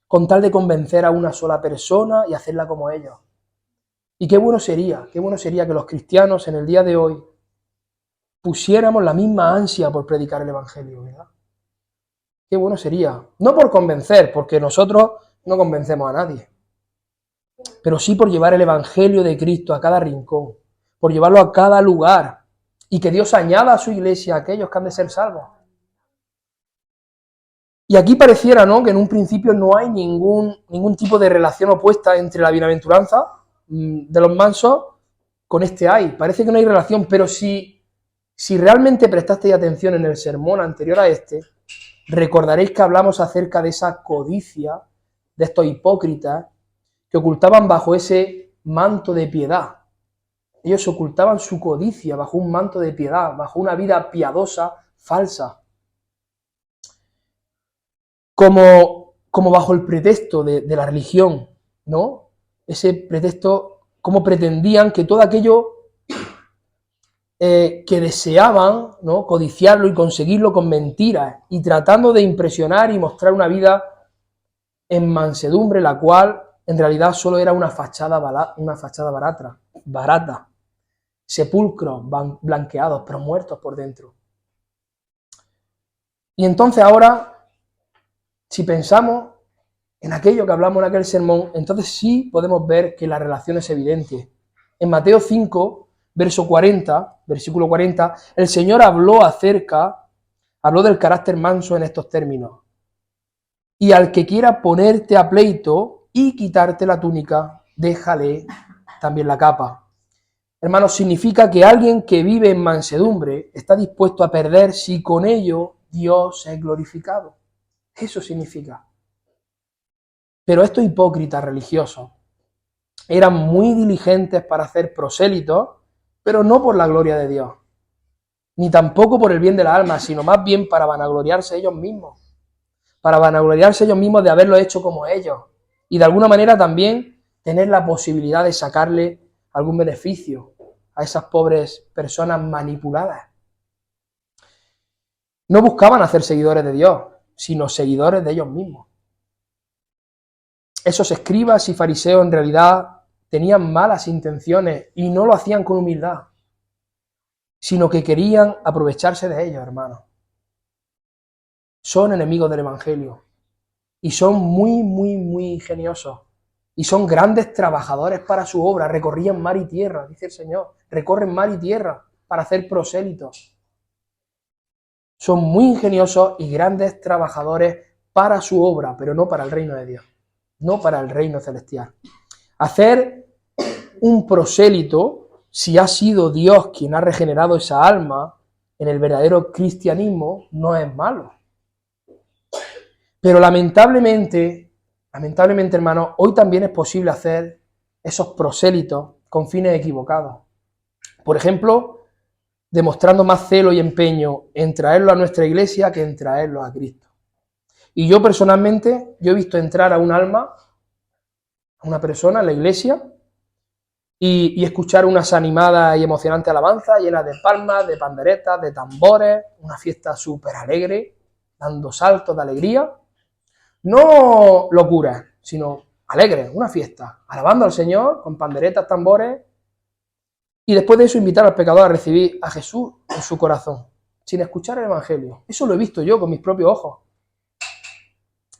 con tal de convencer a una sola persona y hacerla como ellos. Y qué bueno sería que los cristianos en el día de hoy pusiéramos la misma ansia por predicar el Evangelio, ¿verdad? Qué bueno sería. No por convencer, porque nosotros no convencemos a nadie, pero sí por llevar el Evangelio de Cristo a cada rincón, por llevarlo a cada lugar, y que Dios añada a su iglesia a aquellos que han de ser salvos. Y aquí pareciera, ¿no?, que en un principio no hay ningún tipo de relación opuesta entre la bienaventuranza de los mansos con este ay. Parece que no hay relación, pero si realmente prestasteis atención en el sermón anterior a este, recordaréis que hablamos acerca de esa codicia, de estos hipócritas que ocultaban bajo ese manto de piedad. Ellos ocultaban su codicia bajo un manto de piedad, bajo una vida piadosa falsa. Como bajo el pretexto de la religión, ¿no? Ese pretexto, como pretendían que todo aquello que deseaban, ¿no?, codiciarlo y conseguirlo con mentiras, y tratando de impresionar y mostrar una vida en mansedumbre, la cual en realidad solo era una fachada barata, sepulcros blanqueados, pero muertos por dentro. Y entonces ahora, si pensamos en aquello que hablamos en aquel sermón, entonces sí podemos ver que la relación es evidente. En Mateo 5, versículo 40, el Señor habló del carácter manso en estos términos: y al que quiera ponerte a pleito y quitarte la túnica, déjale también la capa. Hermanos, significa que alguien que vive en mansedumbre está dispuesto a perder si con ello Dios es glorificado. Eso significa. Pero estos hipócritas religiosos eran muy diligentes para hacer prosélitos, pero no por la gloria de Dios, ni tampoco por el bien de la alma, sino más bien para vanagloriarse ellos mismos. Para vanagloriarse ellos mismos de haberlo hecho como ellos, y de alguna manera también tener la posibilidad de sacarle algún beneficio a esas pobres personas manipuladas. No buscaban hacer seguidores de Dios, sino seguidores de ellos mismos. Esos escribas y fariseos en realidad tenían malas intenciones y no lo hacían con humildad, sino que querían aprovecharse de ellos, hermanos. Son enemigos del Evangelio y son muy, muy, muy ingeniosos y son grandes trabajadores para su obra. Recorrían mar y tierra, dice el Señor, recorren mar y tierra para hacer prosélitos. Son muy ingeniosos y grandes trabajadores para su obra, pero no para el reino de Dios, no para el reino celestial. Hacer un prosélito, si ha sido Dios quien ha regenerado esa alma en el verdadero cristianismo, no es malo. Pero lamentablemente, hermano, hoy también es posible hacer esos prosélitos con fines equivocados. Por ejemplo, demostrando más celo y empeño en traerlo a nuestra iglesia que en traerlo a Cristo. Y yo personalmente, yo he visto entrar a un alma, a una persona en la iglesia, y escuchar unas animadas y emocionantes alabanzas llenas de palmas, de panderetas, de tambores, una fiesta súper alegre, dando saltos de alegría. No locura, sino alegre, una fiesta, alabando al Señor con panderetas, tambores, y después de eso invitar al pecador a recibir a Jesús en su corazón, sin escuchar el Evangelio. Eso lo he visto yo con mis propios ojos.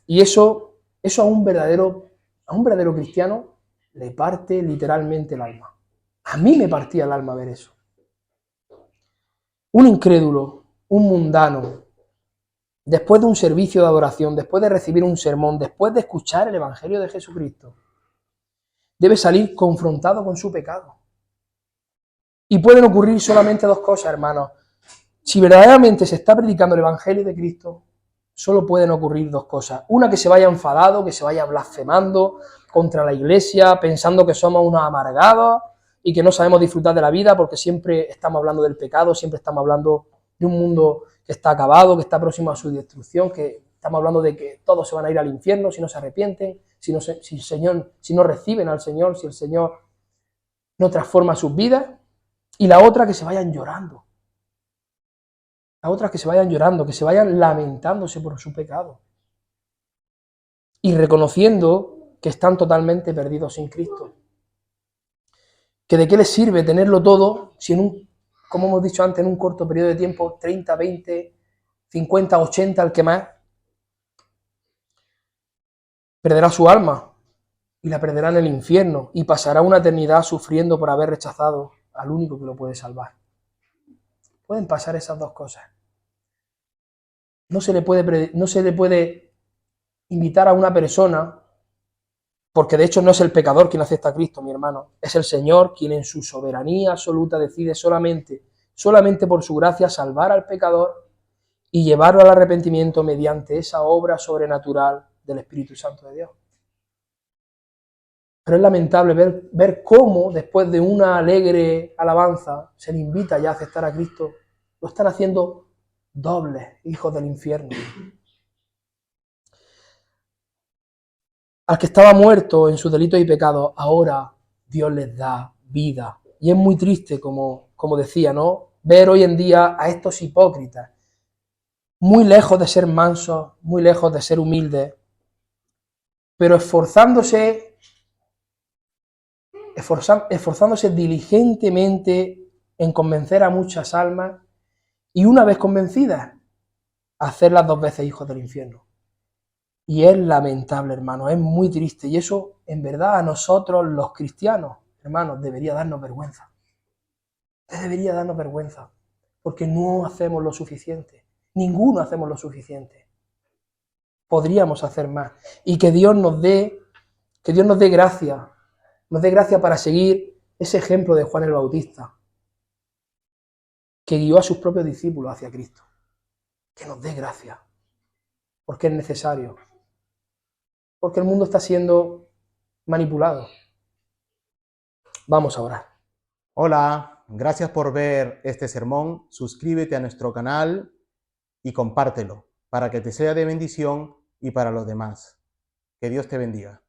Y eso a un verdadero cristiano le parte literalmente el alma. A mí me partía el alma ver eso. Un incrédulo, un mundano, después de un servicio de adoración, después de recibir un sermón, después de escuchar el Evangelio de Jesucristo, debe salir confrontado con su pecado. Y pueden ocurrir solamente dos cosas, hermanos. Si verdaderamente se está predicando el Evangelio de Cristo, solo pueden ocurrir dos cosas. Una, que se vaya enfadado, que se vaya blasfemando contra la iglesia, pensando que somos unos amargados y que no sabemos disfrutar de la vida porque siempre estamos hablando del pecado, siempre estamos hablando de un mundo que está acabado, que está próximo a su destrucción, que estamos hablando de que todos se van a ir al infierno si no se arrepienten, si no reciben al Señor, si el Señor no transforma sus vidas. Y la otra, que se vayan llorando. La otra es que se vayan llorando, que se vayan lamentándose por su pecado. Y reconociendo que están totalmente perdidos sin Cristo. Que de qué les sirve tenerlo todo si como hemos dicho antes, en un corto periodo de tiempo, 30, 20, 50, 80, el que más, perderá su alma y la perderá en el infierno y pasará una eternidad sufriendo por haber rechazado al único que lo puede salvar. Pueden pasar esas dos cosas. No se le puede invitar a una persona, porque de hecho no es el pecador quien acepta a Cristo, mi hermano, es el Señor quien en su soberanía absoluta decide solamente por su gracia salvar al pecador y llevarlo al arrepentimiento mediante esa obra sobrenatural del Espíritu Santo de Dios. Pero es lamentable ver cómo después de una alegre alabanza se le invita ya a aceptar a Cristo, lo están haciendo dobles hijos del infierno. Al que estaba muerto en sus delitos y pecados, ahora Dios les da vida. Y es muy triste, como decía, ¿no? Ver hoy en día a estos hipócritas, muy lejos de ser mansos, muy lejos de ser humildes, pero esforzándose diligentemente en convencer a muchas almas y una vez convencidas, hacerlas dos veces hijos del infierno. Y es lamentable, hermano, es muy triste. Y eso, en verdad, a nosotros los cristianos, hermanos, debería darnos vergüenza. Debería darnos vergüenza, porque no hacemos lo suficiente. Ninguno hacemos lo suficiente. Podríamos hacer más. Y que Dios nos dé gracia. Nos dé gracia para seguir ese ejemplo de Juan el Bautista, que guió a sus propios discípulos hacia Cristo. Que nos dé gracia, porque es necesario. Porque el mundo está siendo manipulado. Vamos a orar. Hola, gracias por ver este sermón. Suscríbete a nuestro canal y compártelo para que te sea de bendición y para los demás. Que Dios te bendiga.